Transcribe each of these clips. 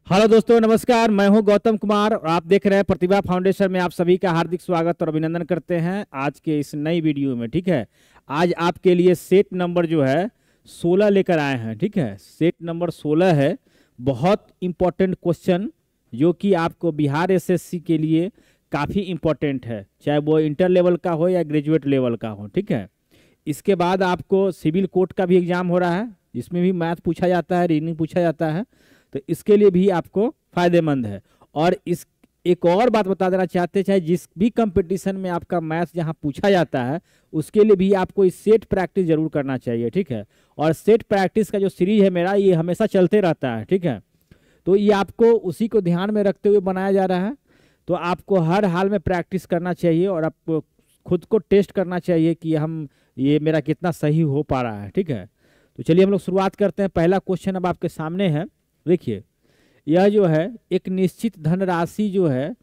Hello दोस्तों, नमस्कार। मैं हूं गौतम कुमार और आप देख रहे हैं प्रतिभा फाउंडेशन में। आप सभी का हार्दिक स्वागत और अभिनंदन करते हैं आज के इस नई वीडियो में। ठीक है, आज आपके लिए सेट नंबर जो है 16 लेकर आए हैं। ठीक है, सेट नंबर 16 है। बहुत इम्पोर्टेंट क्वेश्चन जो कि आपको बिहार एसएससी के लिए काफ़ी इम्पोर्टेंट है, चाहे वो इंटर लेवल का हो या ग्रेजुएट लेवल का हो। ठीक है, इसके बाद आपको सिविल कोर्ट का भी एग्जाम हो रहा है, जिसमें भी मैथ पूछा जाता है, रीजनिंग पूछा जाता है, तो इसके लिए भी आपको फायदेमंद है। और इस एक और बात बता देना चाहते हैं, चाहे जिस भी कंपटीशन में आपका मैथ जहां पूछा जाता है उसके लिए भी आपको इस सेट प्रैक्टिस जरूर करना चाहिए। ठीक है, और सेट प्रैक्टिस का जो सीरीज है मेरा, ये हमेशा चलते रहता है। ठीक है, तो ये आपको उसी को ध्यान में रखते हुए बनाया जा रहा है। तो आपको हर हाल में प्रैक्टिस करना चाहिए और आपको खुद को टेस्ट करना चाहिए कि ये मेरा कितना सही हो पा रहा है। ठीक है, तो चलिए हम लोग शुरुआत करते हैं। पहला क्वेश्चन अब आपके सामने है। देखिए, यह जो है एक निश्चित धनराशि जो है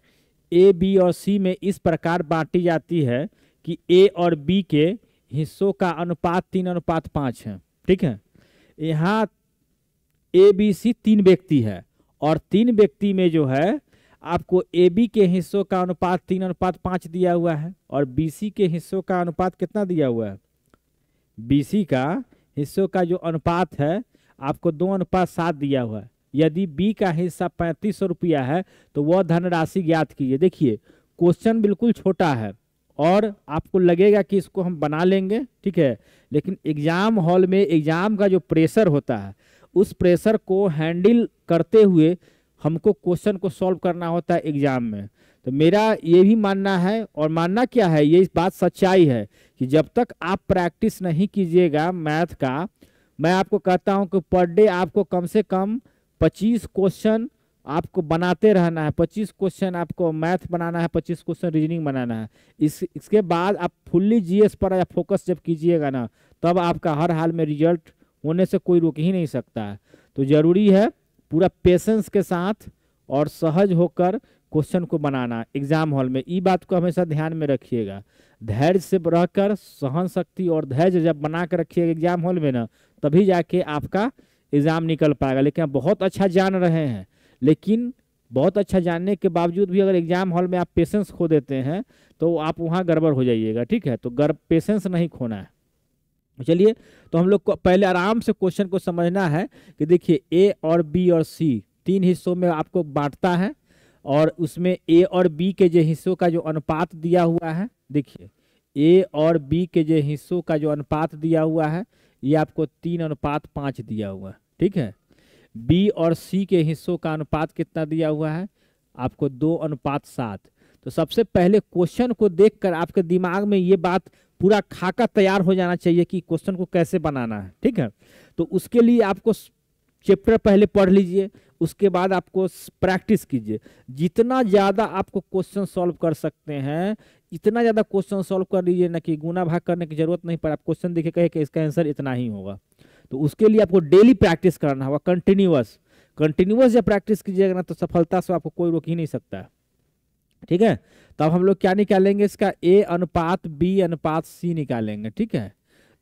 ए, बी और सी में इस प्रकार बांटी जाती है कि ए और बी के हिस्सों का अनुपात 3:5 है। ठीक है, यहाँ ए, बी, सी तीन व्यक्ति है और तीन व्यक्ति में जो है आपको ए बी के हिस्सों का अनुपात 3:5 दिया हुआ है और बी सी के हिस्सों का अनुपात कितना दिया हुआ है। बी सी का हिस्सों का जो अनुपात है आपको 2:7 दिया हुआ है। यदि बी का हिस्सा 3500 रुपया है तो वह धनराशि ज्ञात कीजिए। देखिए, क्वेश्चन बिल्कुल छोटा है और आपको लगेगा कि इसको हम बना लेंगे। ठीक है, लेकिन एग्जाम हॉल में एग्जाम का जो प्रेशर होता है उस प्रेशर को हैंडल करते हुए हमको क्वेश्चन को सॉल्व करना होता है एग्जाम में। तो मेरा ये भी मानना है, और मानना क्या है, ये इस बात सच्चाई है कि जब तक आप प्रैक्टिस नहीं कीजिएगा मैथ का, मैं आपको कहता हूं कि पर डे आपको कम से कम 25 क्वेश्चन आपको बनाते रहना है। 25 क्वेश्चन आपको मैथ बनाना है, 25 क्वेश्चन रीजनिंग बनाना है। इसके बाद आप फुल्ली जीएस पर या फोकस जब कीजिएगा ना, तब आपका हर हाल में रिजल्ट होने से कोई रोक ही नहीं सकता है। तो जरूरी है पूरा पेशेंस के साथ और सहज होकर क्वेश्चन को बनाना एग्जाम हॉल में। ये बात को हमेशा ध्यान में रखिएगा। धैर्य से रहकर सहन शक्ति और धैर्य जब बना कर रखिएगा एग्जाम हॉल में ना, तभी जाके आपका एग्जाम निकल पाएगा। लेकिन आप बहुत अच्छा जान रहे हैं, लेकिन बहुत अच्छा जानने के बावजूद भी अगर एग्जाम हॉल में आप पेशेंस खो देते हैं तो आप वहाँ गड़बड़ हो जाइएगा। ठीक है, तो पेशेंस नहीं खोना है। चलिए, तो हम लोग को पहले आराम से क्वेश्चन को समझना है कि देखिए, ए और बी और सी तीन हिस्सों में आपको बांटता है और उसमें ए और बी के जो हिस्सों का जो अनुपात दिया हुआ है, देखिए ए और बी के जो हिस्सों का जो अनुपात दिया हुआ है ये आपको 3:5 दिया हुआ है। ठीक है, बी और सी के हिस्सों का अनुपात कितना दिया हुआ है आपको 2:7। तो सबसे पहले क्वेश्चन को देखकर आपके दिमाग में ये बात पूरा खाका तैयार हो जाना चाहिए कि क्वेश्चन को कैसे बनाना है। ठीक है, तो उसके लिए आपको चैप्टर पहले पढ़ लीजिए, उसके बाद आपको प्रैक्टिस कीजिए। जितना ज़्यादा आपको क्वेश्चन सॉल्व कर सकते हैं इतना ज़्यादा क्वेश्चन सॉल्व कर लीजिए, ना कि गुना भाग करने की जरूरत नहीं पड़े। आप क्वेश्चन देखे कहे कि इसका आंसर इतना ही होगा। तो उसके लिए आपको डेली प्रैक्टिस करना होगा, कंटिन्यूअस जब प्रैक्टिस कीजिएगा ना तो सफलता से आपको कोई रोक ही नहीं सकता है। ठीक है, तो अब हम लोग क्या निकालेंगे, इसका ए अनुपात बी अनुपात सी निकालेंगे। ठीक है,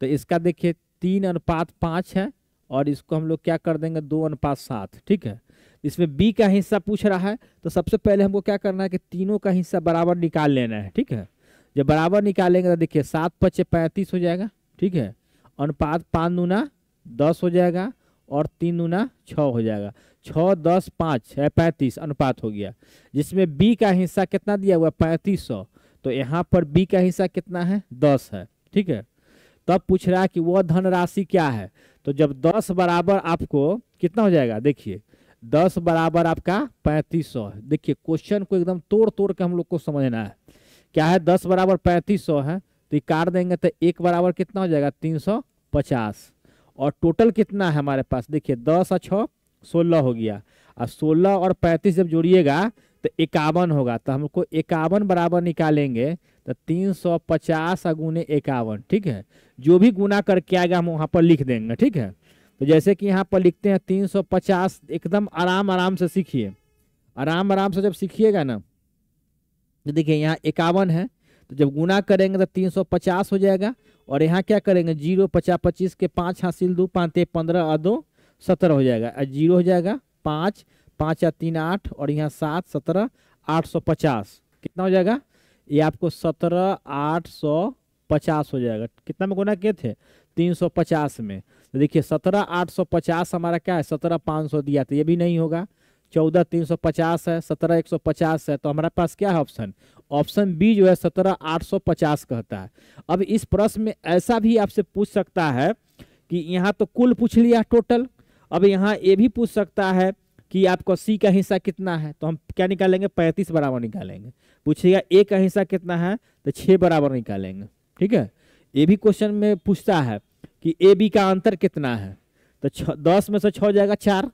तो इसका देखिए 3:5 है और इसको हम लोग क्या कर देंगे 2:7। ठीक है, इसमें बी का हिस्सा पूछ रहा है तो सबसे पहले हमको क्या करना है कि तीनों का हिस्सा बराबर निकाल लेना है। ठीक है, जब बराबर निकालेंगे तो देखिए 7×5 = 35 हो जाएगा। ठीक है, अनुपात 5×9 = 10 हो जाएगा और 3×9 = 6 हो जाएगा। 6, 10, 5 है 35 अनुपात हो गया। जिसमें बी का हिस्सा कितना दिया हुआ 3500, तो यहाँ पर बी का हिस्सा कितना है 10 है। ठीक है, तब पूछ रहा है कि वह धनराशि क्या है। तो जब 10 बराबर आपको कितना हो जाएगा, देखिए 10 बराबर आपका 3500 है। देखिए क्वेश्चन को एकदम तोड़ तोड़ के हम लोग को समझना है। क्या है, 10 बराबर 3500 है तो काट देंगे तो 1 बराबर कितना हो जाएगा 350। और टोटल कितना है हमारे पास, देखिए 10 और 6 16 हो गया, और 16 और 35 जब जोड़िएगा तो 51 होगा। तो हमको 51 बराबर निकालेंगे तो 350 गुने 51। ठीक है, जो भी गुना करके आएगा हम वहाँ पर लिख देंगे। ठीक है, तो जैसे कि यहाँ पर लिखते हैं 350। एकदम आराम आराम से सीखिए, आराम आराम से जब सीखिएगा ना तो देखिए यहाँ 51 है तो जब गुना करेंगे तो 350 हो जाएगा। और यहाँ क्या करेंगे 0 50 25 के 5 हासिल 2 5 15 और 2 17 हो जाएगा, और 0 हो जाएगा 5 5 या 3 8 और यहाँ 7 17 850 कितना हो जाएगा? ये आपको 17 850 हो जाएगा। कितना में गुना किए थे? 350 में। तो देखिए 17 850 हमारा क्या है? 17 500 दिया था, ये भी नहीं होगा। 14 350 है, 17 150 है, तो हमारे पास क्या है ऑप्शन? ऑप्शन बी जो है 17 850 कहता है। अब इस प्रश्न में ऐसा भी आपसे पूछ सकता है कि यहाँ तो कुल पूछ लिया टोटल, अब यहाँ ये भी पूछ सकता है कि आपको सी का हिस्सा कितना है, तो हम क्या निकालेंगे? 35 बराबर निकालेंगे। पूछेगा ए का हिस्सा कितना है, तो 6 बराबर निकालेंगे। ठीक है, ये भी क्वेश्चन में पूछता है कि ए बी का अंतर कितना है, तो 10 में से 6 जाएगा 4,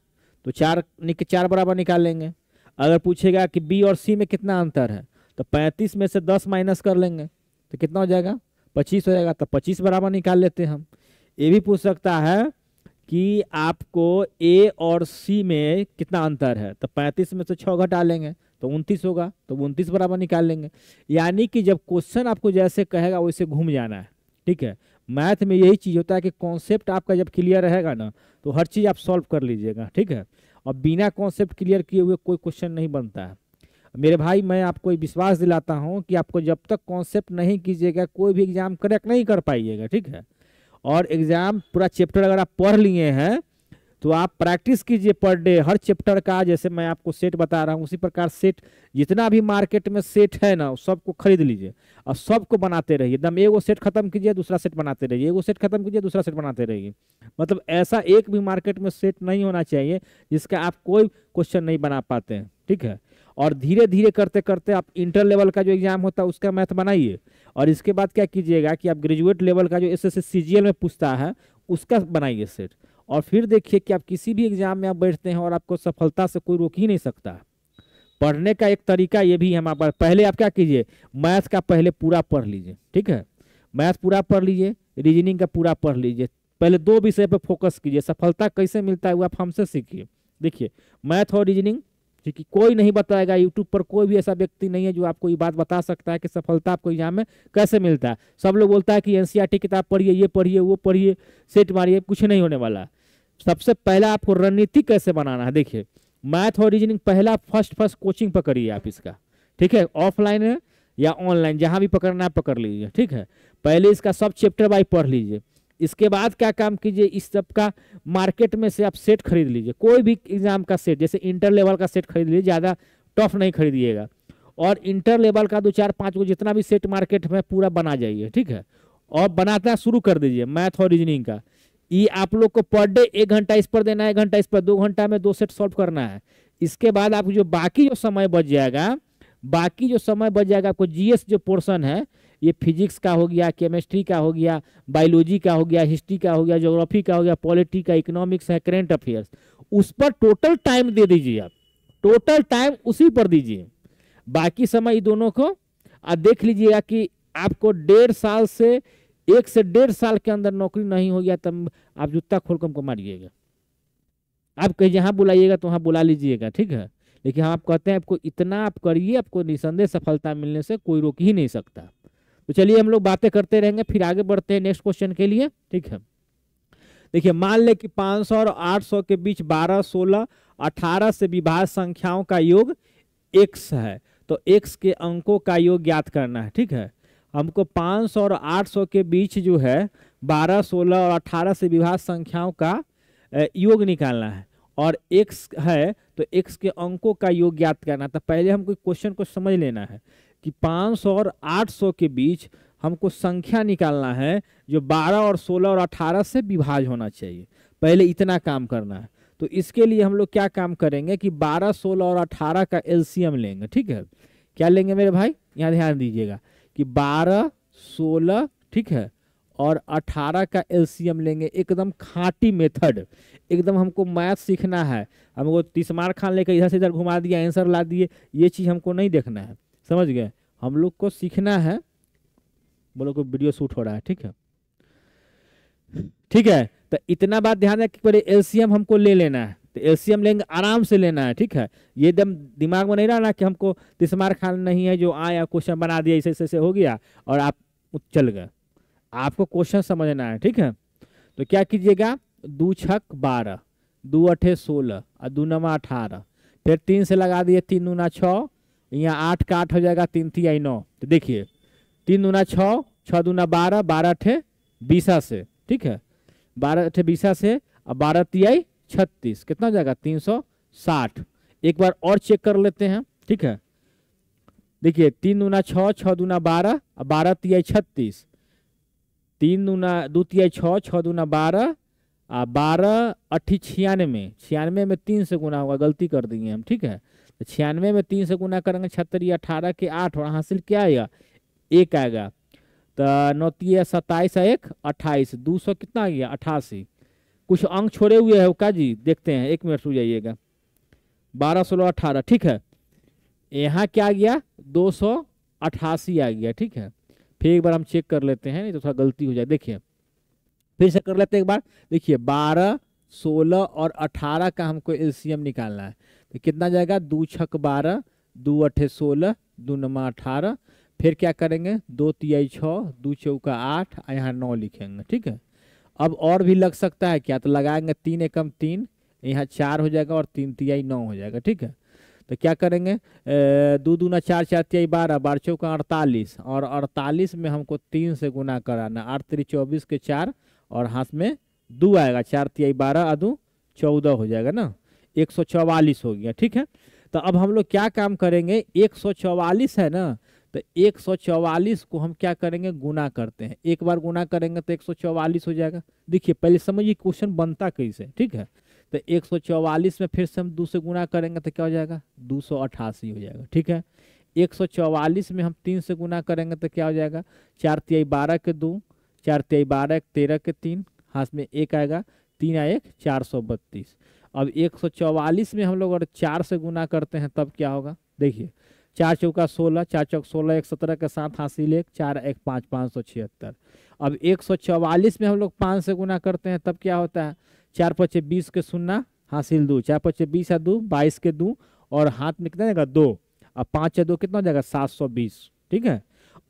तो 4 बराबर निकालेंगे। अगर पूछेगा कि बी और सी में कितना अंतर है, तो 35 में से 10 माइनस कर लेंगे, तो कितना हो जाएगा? 25 हो जाएगा, तो 25 बराबर निकाल लेते हैं हम। ये भी पूछ सकता है कि आपको ए और सी में कितना अंतर है, तो 35 में से 6 घटा लेंगे तो 29 होगा, तो 29 बराबर निकाल लेंगे। यानी कि जब क्वेश्चन आपको जैसे कहेगा वैसे घूम जाना है। ठीक है, मैथ में यही चीज़ होता है कि कॉन्सेप्ट आपका जब क्लियर रहेगा ना, तो हर चीज़ आप सॉल्व कर लीजिएगा। ठीक है, और बिना कॉन्सेप्ट क्लियर किए हुए कोई क्वेश्चन नहीं बनता है। मेरे भाई, मैं आपको विश्वास दिलाता हूँ कि आपको जब तक कॉन्सेप्ट नहीं कीजिएगा कोई भी एग्जाम करेक्ट नहीं कर पाइएगा। ठीक है, और एग्जाम पूरा चैप्टर अगर आप पढ़ लिए हैं तो आप प्रैक्टिस कीजिए पर डे हर चैप्टर का। जैसे मैं आपको सेट बता रहा हूँ उसी प्रकार सेट जितना भी मार्केट में सेट है ना, सबको खरीद लीजिए और सबको बनाते रहिए। एकदम एगो सेट खत्म कीजिए दूसरा सेट बनाते रहिए, एगो सेट खत्म कीजिए दूसरा सेट बनाते रहिए। मतलब ऐसा एक भी मार्केट में सेट नहीं होना चाहिए जिसका आप कोई क्वेश्चन नहीं बना पाते हैं। ठीक है, और धीरे धीरे करते करते आप इंटर लेवल का जो एग्जाम होता है उसका मैथ बनाइए, और इसके बाद क्या कीजिएगा कि आप ग्रेजुएट लेवल का जो एसएससी सीजीएल में पूछता है उसका बनाइए सेट। और फिर देखिए कि आप किसी भी एग्जाम में आप बैठते हैं और आपको सफलता से कोई रोक ही नहीं सकता। पढ़ने का एक तरीका ये भी है हमारे पास। पहले आप क्या कीजिए, मैथ का पहले पूरा पढ़ लीजिए। ठीक है, मैथ पूरा पढ़ लीजिए, रीजनिंग का पूरा पढ़ लीजिए। पहले 2 विषय पर फोकस कीजिए। सफलता कैसे मिलता है वो आप हमसे सीखिए। देखिए मैथ और रीजनिंग, क्योंकि कोई नहीं बताएगा, यूट्यूब पर कोई भी ऐसा व्यक्ति नहीं है जो आपको ये बात बता सकता है कि सफलता आपको एग्जाम में कैसे मिलता है। सब लोग बोलता है कि एनसीईआरटी किताब पढ़िए, ये पढ़िए, वो पढ़िए, सेट मारिए, कुछ नहीं होने वाला। सबसे पहला आपको रणनीति कैसे बनाना है। देखिए मैथ और रीजनिंग पहला फर्स्ट कोचिंग पकड़िए आप इसका। ठीक है, ऑफलाइन है या ऑनलाइन, जहां भी पकड़ना है पकड़ लीजिए। ठीक है, पहले इसका सब चैप्टर वाइज पढ़ लीजिए। इसके बाद क्या काम कीजिए, इस सब का मार्केट में से आप सेट खरीद लीजिए। कोई भी एग्जाम का सेट, जैसे इंटर लेवल का सेट खरीद लीजिए, ज़्यादा टफ नहीं खरीदिएगा। और इंटर लेवल का 2 4 5 को जितना भी सेट मार्केट में पूरा बना जाइए। ठीक है, और बनाना शुरू कर दीजिए मैथ और रीजनिंग का। ये आप लोग को पर डे 1 घंटा इस पर देना है, 1 घंटा इस पर, 2 घंटा में 2 सेट सॉल्व करना है। इसके बाद आपको जो बाकी जो समय बच जाएगा, आपको जीएस जो पोर्शन है, ये फिजिक्स का हो गया, केमिस्ट्री का हो गया, बायोलॉजी का हो गया, हिस्ट्री का हो गया, ज्योग्राफी का हो गया, पॉलिटी का, इकोनॉमिक्स है, करेंट अफेयर्स, उस पर टोटल टाइम दे दीजिए। आप टोटल टाइम उसी पर दीजिए, बाकी समय दोनों को। और देख लीजिएगा कि आपको 1.5 साल से 1 से 1.5 साल के अंदर नौकरी नहीं हो गया तब आप जूता खोल हमको मारिएगा। आप कहीं जहाँ बुलाइएगा तो वहाँ बुला लीजिएगा। ठीक है, लेकिन हम आप कहते हैं आपको इतना आप करिए, आपको निसंदेह सफलता मिलने से कोई रोक ही नहीं सकता। तो चलिए हम लोग बातें करते रहेंगे, फिर आगे बढ़ते हैं नेक्स्ट क्वेश्चन के लिए। ठीक है, देखिए मान ले कि 500 और 800 के बीच 12, 16, 18 से विभाज्य संख्याओं का योग x है, तो x के अंकों का योग ज्ञात करना है। ठीक है, हमको 500 और 800 के बीच जो है 12, 16 और 18 से विभाज्य संख्याओं का योग निकालना है, और x है तो x के अंकों का योग ज्ञात करना। तो पहले हमको क्वेश्चन को समझ लेना है कि 500 और 800 के बीच हमको संख्या निकालना है जो 12 और 16 और 18 से विभाज्य होना चाहिए। पहले इतना काम करना है। तो इसके लिए हम लोग क्या काम करेंगे कि 12, 16 और 18 का एलसीएम लेंगे। ठीक है, क्या लेंगे मेरे भाई, यहाँ ध्यान दीजिएगा कि 12, 16, ठीक है, और 18 का एलसीएम लेंगे। एकदम खाटी मेथड, एकदम हमको मैथ सीखना है। हमको 30 मार खान लेकर इधर से इधर घुमा दिया, आंसर ला दिए, ये चीज़ हमको नहीं देखना है। समझ गए, हम लोग को सीखना है। बोलो को वीडियो शूट हो रहा है। ठीक है, ठीक है, तो इतना बात ध्यान रखिए, पहले एलसीएम हमको ले लेना है। तो एलसीएम लेंगे, आराम से लेना है। ठीक है, ये एकदम दिमाग में नहीं रहना कि हमको 30 मार खान नहीं है, जो आया क्वेश्चन बना दिया, ऐसे ऐसे हो गया और आप चल गए। आपको क्वेश्चन समझना है। ठीक है, तो क्या कीजिएगा, 2 छक 12, 2 अठे 16 और 2 नमा 18, फिर 3 से लगा दिए, 3 दूना 6, यहाँ 8 का 8 हो जाएगा, 3 तिहाई 9। तो देखिए 3 दूना 6, 6 दूना 12, 12 अठे 20 से, ठीक है, 12 अठे 20 से, अब 12 तिहाई 36, कितना हो जाएगा 360। एक बार और चेक कर लेते हैं, ठीक है। देखिए 3 दूना 6, 6 दूना 12, 12 तिहाई 36, 3 दूना 2 तिहाई 6, 6 दूना 12, 12 अठी 96, 96 में 3 से गुना होगा, गलती कर दिए हम, ठीक है। तो 96 में 3 से गुना करेंगे, 76 18 के 8 और हासिल क्या आएगा 1 आएगा। तो 9 तिया 27 1 28, 200 कितना आ गया 88। कुछ अंक छोड़े हुए है का जी, देखते हैं, 1 मिनट रुक जाइएगा। 12 16 18, ठीक है। यहाँ क्या आ गया 288 आ गया, ठीक है। फिर एक बार हम चेक कर लेते हैं, नहीं तो थोड़ा गलती हो जाए। देखिए फिर से कर लेते हैं एक बार। देखिए 12 16 और 18 का हमको एलसीएम निकालना है, तो कितना जाएगा 2 छक 12, 2 अठे 16, 2 नमा 18। फिर क्या करेंगे 2 तिहाई 6, 2 चौका 8, यहाँ 9 लिखेंगे, ठीक है। अब और भी लग सकता है क्या, तो लगाएंगे 3 एकम 3, यहाँ 4 हो जाएगा और 3 तिहाई 9 हो जाएगा, ठीक है। तो क्या करेंगे 2 दूना 4, 4 तिहाई 12, 12 चौका 48, और 48 में हमको 3 से गुना कराना, 8 3 24 के 4 और हाथ में 2 आएगा, 4 तिहाई 12 2 14 हो जाएगा ना, 144 हो गया, ठीक है। तो अब हम लोग क्या काम करेंगे, 144 है ना, तो 144 को हम क्या करेंगे गुना करते हैं। एक बार गुना करेंगे तो 144 हो जाएगा। देखिए पहले समझिए क्वेश्चन बनता कैसे, ठीक है। तो 144 में फिर से हम 2 से गुना करेंगे तो क्या हो जाएगा 288 हो जाएगा, ठीक है। 144 में हम 3 से गुना करेंगे तो क्या हो जाएगा 4 तिहाई 12 के 2, 4 तिहाई 12 13 के 3, हाथ में 1 आएगा, 3 आ 1 432। अब 144 में हम लोग अगर 4 से गुना करते हैं तब क्या होगा, देखिए 4 चौका 16, 4 चौक 16 1 17 के साथ हासिल 1, 4 1 5 576। अब 144 में हम लोग 5 से गुना करते हैं तब क्या होता है 4 पचे 20 के 0 हासिल 2, 4 पचे 20 2 22 के 2 और हाथ में कितना जाएगा 2, अब 5 2 कितना हो जाएगा 720, ठीक है।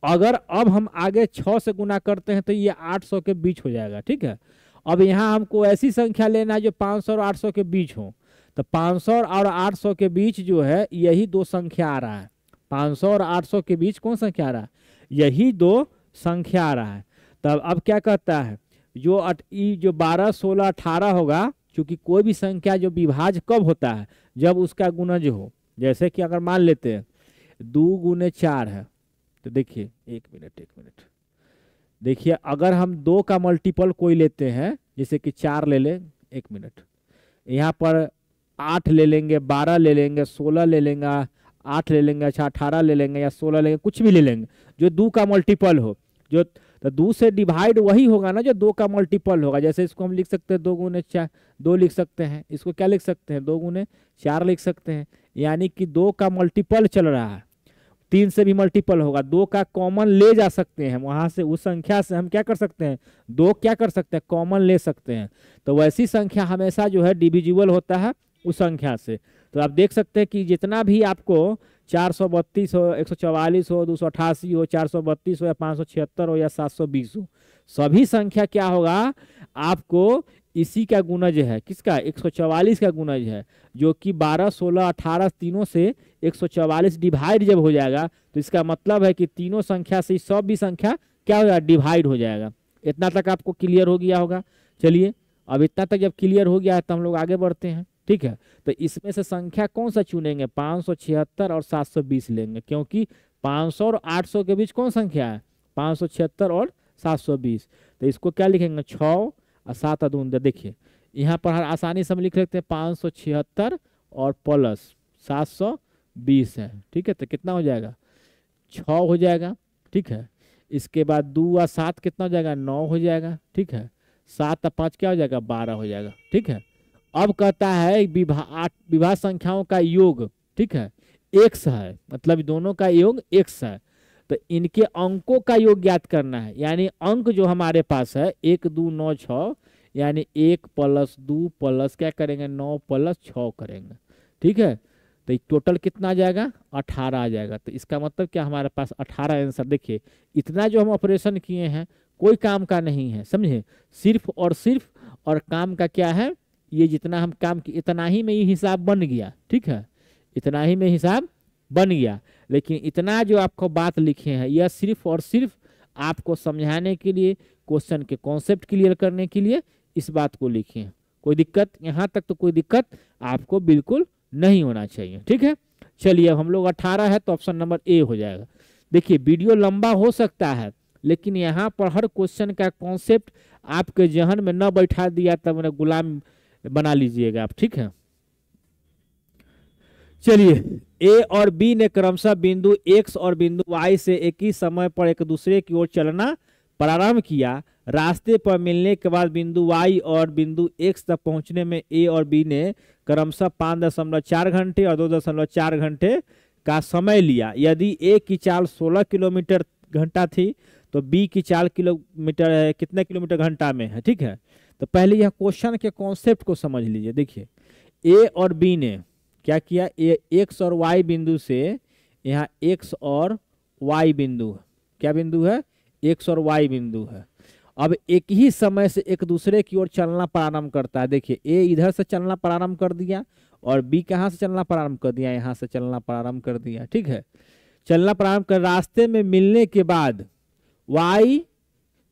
अगर अब हम आगे 6 से गुना करते हैं तो ये 800 के बीच हो जाएगा, ठीक है। अब यहाँ हमको ऐसी संख्या लेना है जो 500 और 800 के बीच हो, तो 500 और 800 के बीच जो है यही दो संख्या आ रहा है। 500 और 800 के बीच कौन संख्या आ रहा है, यही दो संख्या आ रहा है। तब अब क्या कहता है जो 12 16 18 होगा, क्योंकि कोई भी संख्या जो विभाज्य कब होता है जब उसका गुणज हो। जैसे कि अगर मान लेते हैं 2 गुने 4 है, तो देखिए एक मिनट देखिए अगर हम 2 का मल्टीपल कोई लेते हैं, जैसे कि 4 ले लें, एक मिनट, यहाँ पर 8 ले लेंगे, 12 ले लेंगे, 16 ले लेंगे, 8 ले लेंगे, अच्छा 18 ले लेंगे या 16 लेंगे, कुछ भी ले लेंगे जो 2 का मल्टीपल हो। जो तो 2 से डिवाइड वही होगा ना जो 2 का मल्टीपल होगा। जैसे इसको हम लिख सकते हैं 2 गुने 4, 2 लिख सकते हैं, इसको क्या लिख सकते हैं 2 गुने 4 लिख सकते हैं, यानी कि 2 का मल्टीपल चल रहा है। 3 से भी मल्टीपल होगा, 2 का कॉमन ले जा सकते हैं, वहां से उस संख्या से हम क्या कर सकते हैं 2 क्या कर सकते हैं कॉमन ले सकते हैं। तो वैसी संख्या हमेशा जो है डिविजिबल होता है उस संख्या से। तो आप देख सकते हैं कि जितना भी आपको 432 हो, 144 हो, 288 हो, 432 हो या 576 हो या 720 हो, सभी संख्या क्या होगा आपको इसी का गुणज है, किसका 144 का गुणज है, जो कि 12 16 18 तीनों से 144 डिवाइड जब हो जाएगा तो इसका मतलब है कि तीनों संख्या से सब भी संख्या क्या हो जाएगा डिवाइड हो जाएगा। इतना तक आपको क्लियर हो गया होगा। चलिए अब इतना तक जब क्लियर हो गया है तो हम लोग आगे बढ़ते हैं, ठीक है। तो इसमें से संख्या कौन सा चुनेंगे 576 और 720 लेंगे, क्योंकि 500 और 800 के बीच कौन संख्या है 576 और 720। तो इसको क्या लिखेंगे 6 और 7 दून। देखिए यहाँ पर आसानी से हम लिख लेते हैं 576 और प्लस 720 है, ठीक है। तो कितना हो जाएगा 6 हो जाएगा, ठीक है। इसके बाद 2 और 7 कितना हो जाएगा 9 हो जाएगा, ठीक है। 7 और 5 क्या हो जाएगा 12 हो जाएगा, ठीक है। अब कहता है विभाज्य संख्याओं का योग, ठीक है, x है, मतलब दोनों का योग x है। तो इनके अंकों का योग ज्ञात करना है, यानी अंक जो हमारे पास है 1 2 9 6, यानी 1 प्लस 2 प्लस क्या करेंगे 9 प्लस 6 करेंगे, ठीक है। तो टोटल कितना आ जाएगा 18 आ जाएगा। तो इसका मतलब क्या हमारे पास 18 आंसर। देखिए इतना जो हम ऑपरेशन किए हैं कोई काम का नहीं है, समझे, सिर्फ और काम का क्या है, ये जितना हम काम किए इतना ही में ये हिसाब बन गया, ठीक है। इतना ही में हिसाब बन गया। लेकिन इतना जो आपको बात लिखे हैं यह सिर्फ और सिर्फ आपको समझाने के लिए, क्वेश्चन के कॉन्सेप्ट क्लियर करने के लिए इस बात को लिखे हैं। कोई दिक्कत यहाँ तक तो कोई दिक्कत आपको बिल्कुल नहीं होना चाहिए, ठीक है। चलिए अब हम लोग 18 है तो ऑप्शन नंबर ए हो जाएगा। देखिए वीडियो लंबा हो सकता है लेकिन यहाँ पर हर क्वेश्चन का कॉन्सेप्ट आपके जहन में न बैठा दिया तब मेरा गुलाम बना लीजिएगा आप, ठीक है। चलिए ए और बी ने क्रमशः बिंदु एक्स और बिंदु वाई से एक ही समय पर एक दूसरे की ओर चलना प्रारंभ किया। रास्ते पर मिलने के बाद बिंदु वाई और बिंदु एक्स तक पहुंचने में ए और बी ने क्रमशः 5.4 घंटे और 2.4 घंटे का समय लिया। यदि ए की चाल 16 किलोमीटर घंटा थी तो बी की चाल किलोमीटर कितने किलोमीटर घंटा में है, ठीक है। तो पहले यह क्वेश्चन के कॉन्सेप्ट को समझ लीजिए। देखिए ए और बी ने क्या किया, एक्स और वाई बिंदु से यहाँ एक्स और वाई बिंदु, क्या बिंदु है, एक्स और वाई बिंदु है। अब एक ही समय से एक दूसरे की ओर चलना प्रारंभ करता है। देखिए ए इधर से चलना प्रारंभ कर दिया और बी कहाँ से चलना प्रारंभ कर दिया, यहाँ से चलना प्रारंभ कर दिया, ठीक है। चलना प्रारंभ कर रास्ते में मिलने के बाद वाई,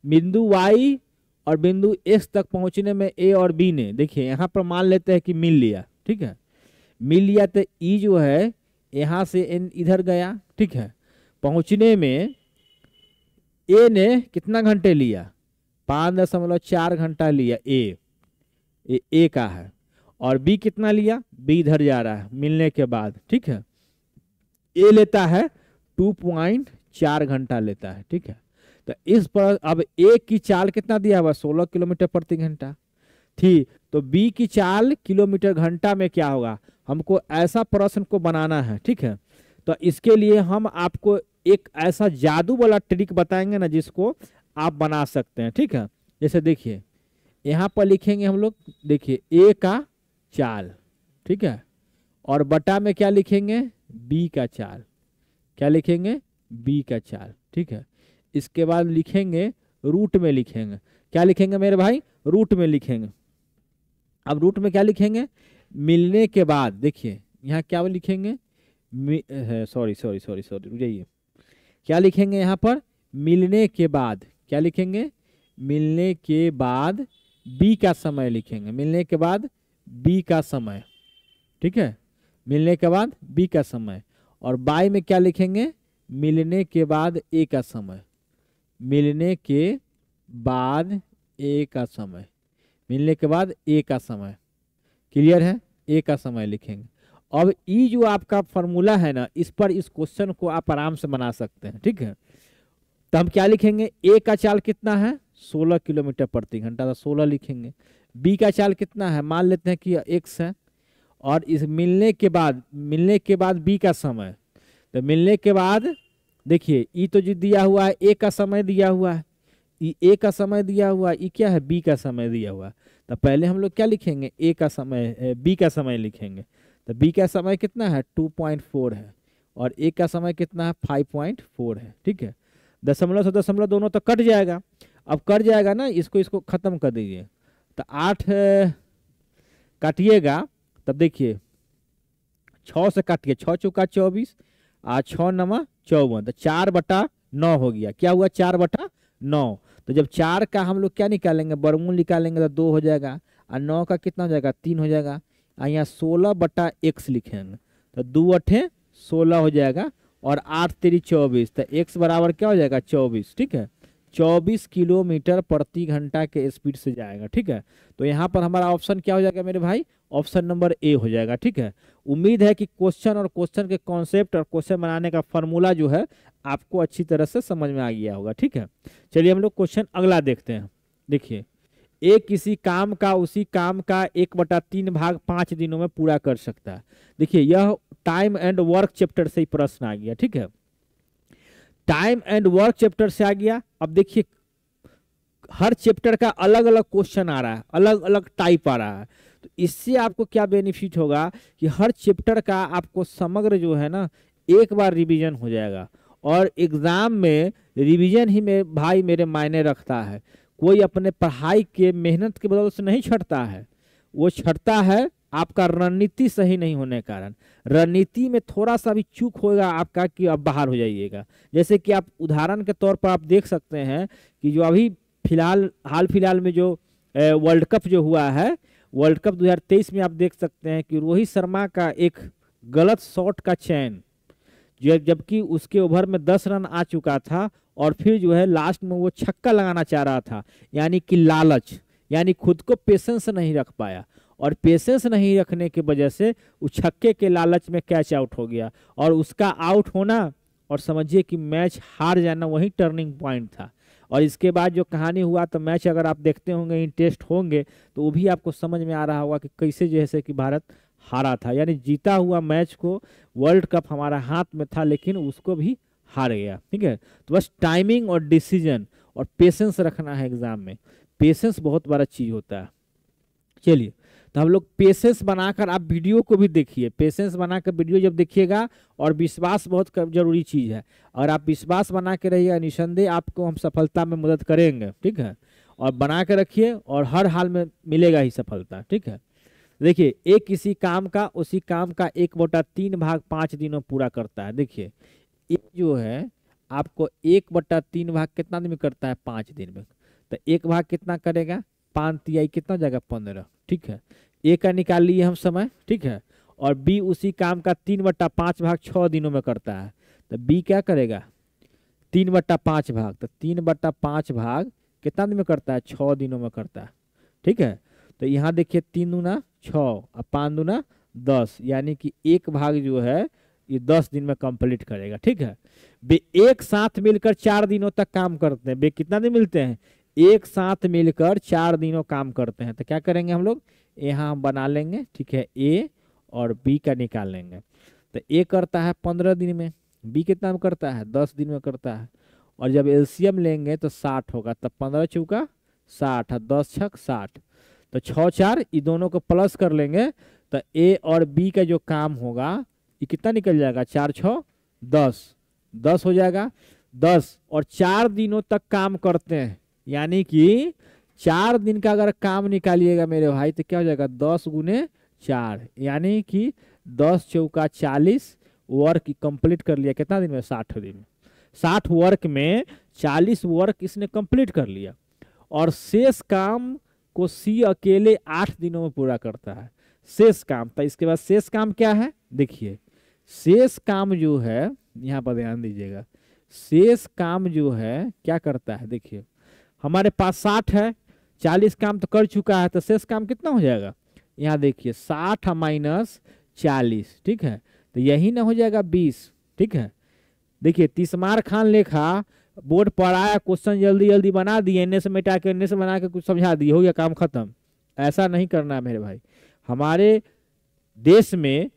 बिंदु वाई और बिंदु एक्स तक पहुंचने में ए और बी ने, देखिए यहाँ पर मान लेते हैं कि मिल लिया, ठीक है। मिल लिया तो ई जो है यहाँ से इधर गया, ठीक है। पहुंचने में ए ने कितना घंटे लिया, 5.4 घंटा लिया। ए का है और बी कितना लिया, बी इधर जा रहा है मिलने के बाद, ठीक है। ए लेता है 2.4 घंटा लेता है, ठीक है। तो इस पर अब ए की चाल कितना दिया हुआ, 16 किलोमीटर प्रति घंटा थी। तो बी की चाल किलोमीटर घंटा में क्या होगा, हमको ऐसा प्रश्न को बनाना है, ठीक है। तो इसके लिए हम आपको एक ऐसा जादू वाला ट्रिक बताएंगे ना जिसको आप बना सकते हैं, ठीक है। जैसे देखिए यहाँ पर लिखेंगे हम लोग, देखिए ए का चाल, ठीक है, और बटा में क्या लिखेंगे, बी का चाल, क्या लिखेंगे, बी का चाल, ठीक है। इसके बाद लिखेंगे रूट में, लिखेंगे क्या लिखेंगे मेरे भाई, रूट में लिखेंगे। अब रूट में क्या लिखेंगे, मिलने के बाद, देखिए यहाँ क्या लिखेंगे, सॉरी रुकिए, क्या लिखेंगे यहाँ पर, मिलने के बाद, क्या लिखेंगे, मिलने के बाद बी का समय लिखेंगे, मिलने के बाद बी का समय, ठीक है, मिलने के बाद बी का समय। और बाई में क्या लिखेंगे, मिलने के बाद ए का समय, मिलने के बाद ए का समय, मिलने के बाद ए का समय, क्लियर है, ए का समय लिखेंगे। अब ई जो आपका फॉर्मूला है ना, इस पर इस क्वेश्चन को आप आराम से बना सकते हैं, ठीक है। तो हम क्या लिखेंगे, ए का चाल कितना है, 16 किलोमीटर प्रति घंटा, तो 16 लिखेंगे। बी का चाल कितना है, मान लेते हैं कि एक्स है, और इस मिलने के बाद बी का समय, तो मिलने के बाद देखिए ई तो जो दिया हुआ है ए का समय दिया हुआ है, ई ए का समय दिया हुआ है, ई क्या है, बी का समय दिया हुआ है। तो पहले हम लोग क्या लिखेंगे, ए का समय, बी का समय लिखेंगे। तो बी का समय कितना है, 2.4 है, और ए का समय कितना है, 5.4 है, ठीक है। दशमलव से दशमलव दोनों तो कट जाएगा। अब कट जाएगा ना, इसको खत्म कर दीजिए। तो 8 काटिएगा, तब देखिए 6 से काटिए, 6 चौका 24 और 6 नमा 54, तो 4/9 हो गया। क्या हुआ, 4/9। तो जब 4 का हम लोग क्या निकालेंगे, वर्गमूल निकालेंगे तो 2 हो जाएगा, और 9 का कितना हो जाएगा, 3 हो जाएगा। और यहाँ 16/x लिखेंगे, तो 2 8 16 हो जाएगा, और 8 3 24, तो x बराबर क्या हो जाएगा, 24, ठीक है। 24 किलोमीटर प्रति घंटा के स्पीड से जाएगा, ठीक है। तो यहाँ पर हमारा ऑप्शन क्या हो जाएगा मेरे भाई, ऑप्शन नंबर ए हो जाएगा, ठीक है। उम्मीद है कि क्वेश्चन और क्वेश्चन के कॉन्सेप्ट और क्वेश्चन बनाने का फॉर्मूला जो है आपको अच्छी तरह से समझ में आ गया होगा, ठीक है। चलिए हम लोग क्वेश्चन अगला देखते हैं। देखिए ए किसी काम का उसी काम का 1/3 भाग 5 दिनों में पूरा कर सकता है। देखिए यह टाइम एंड वर्क चैप्टर से ही प्रश्न आ गया, ठीक है। टाइम एंड वर्क चैप्टर से आ गया। अब देखिए हर चैप्टर का अलग अलग क्वेश्चन आ रहा है, अलग अलग टाइप आ रहा है। तो इससे आपको क्या बेनिफिट होगा कि हर चैप्टर का आपको समग्र जो है ना एक बार रिवीजन हो जाएगा, और एग्जाम में रिवीजन ही में भाई मेरे मायने रखता है। कोई अपने पढ़ाई के मेहनत की बदौलत से नहीं छटता है, वो छटता है आपका रणनीति सही नहीं होने के कारण। रणनीति में थोड़ा सा भी चूक होगा आपका कि आप बाहर हो जाइएगा। जैसे कि आप उदाहरण के तौर पर आप देख सकते हैं कि जो अभी हाल फिलहाल में जो वर्ल्ड कप जो हुआ है, वर्ल्ड कप 2023 में आप देख सकते हैं कि रोहित शर्मा का एक गलत शॉट का चयन, जबकि उसके ओवर में 10 रन आ चुका था और फिर जो है लास्ट में वो छक्का लगाना चाह रहा था, यानी कि लालच, यानी खुद को पेशेंस नहीं रख पाया और पेशेंस नहीं रखने की वजह से उस छक्के के लालच में कैच आउट हो गया और उसका आउट होना और समझिए कि मैच हार जाना वही टर्निंग पॉइंट था। और इसके बाद जो कहानी हुआ तो मैच अगर आप देखते होंगे, इंटरेस्ट होंगे तो वो भी आपको समझ में आ रहा होगा कि कैसे जैसे कि भारत हारा था, यानी जीता हुआ मैच को वर्ल्ड कप हमारा हाथ में था लेकिन उसको भी हार गया। ठीक है, तो बस टाइमिंग और डिसीजन और पेशेंस रखना है एग्जाम में। पेशेंस बहुत बड़ा चीज होता है। चलिए, तो हम लोग पेशेंस बनाकर आप वीडियो को भी देखिए। पेशेंस बनाकर वीडियो जब देखिएगा, और विश्वास बहुत जरूरी चीज है, और आप विश्वास बना के रहिएगा, निसंदेह आपको हम सफलता में मदद करेंगे। ठीक है, और बना के रखिए और हर हाल में मिलेगा ही सफलता। ठीक है, देखिए, एक किसी काम का उसी काम का 1/3 भाग 5 दिनों पूरा करता है। देखिए, एक जो है आपको 1/3 भाग कितना दिन में करता है? 5 दिन में। तो एक भाग कितना करेगा? 5 तिहाई कितना हो जाएगा? 15। ठीक है, ए का निकाल लिए हम समय। ठीक है, और बी उसी काम का 3/5 भाग 6 दिनों में करता है। तो बी क्या करेगा? 3/5 भाग, तो 3/5 भाग कितना दिन में करता है? 6 दिनों में करता है। ठीक है, तो यहाँ देखिए 3 दूना 6 और 5 दूना 10, यानी कि एक भाग जो है ये 10 दिन में कंप्लीट करेगा। ठीक है, वे एक साथ मिलकर 4 दिनों तक काम करते हैं। वे कितना दिन मिलते हैं? एक साथ मिलकर 4 दिनों काम करते हैं। तो क्या करेंगे हम लोग? यहाँ हम बना लेंगे। ठीक है, ए और बी का निकाल लेंगे। तो ए करता है 15 दिन में, बी कितना में करता है? 10 दिन में करता है। और जब एलसीएम लेंगे तो 60 होगा। तब 15 चौका 60 और 10 छक 60, तो 6 4 ये दोनों को प्लस कर लेंगे तो ए और बी का जो काम होगा ये कितना निकल जाएगा? 4 6 10 हो जाएगा। 10 और 4 दिनों तक काम करते हैं, यानी कि 4 दिन का अगर काम निकालिएगा मेरे भाई तो क्या हो जाएगा? 10 गुने 4, यानी कि 10 चौका 40 वर्क कंप्लीट कर लिया। कितना दिन में? 60 दिन में। 60 वर्क में 40 वर्क इसने कंप्लीट कर लिया। और शेष काम को सी अकेले 8 दिनों में पूरा करता है। शेष काम, तो इसके बाद शेष काम क्या है? देखिए, शेष काम जो है, यहाँ पर ध्यान दीजिएगा, शेष काम जो है क्या करता है? देखिए, हमारे पास 60 है, 40 काम तो कर चुका है, तो शेष काम कितना हो जाएगा? यहाँ देखिए 60 माइनस 40। ठीक है, तो यही ना हो जाएगा 20। ठीक है, देखिए तिस्मार खान लेखा बोर्ड पर आया, क्वेश्चन जल्दी जल्दी बना दिए, इन्ने से मिटा के इन्ने से बना के कुछ समझा दिए, हो गया काम खत्म। ऐसा नहीं करना है मेरे भाई। हमारे देश में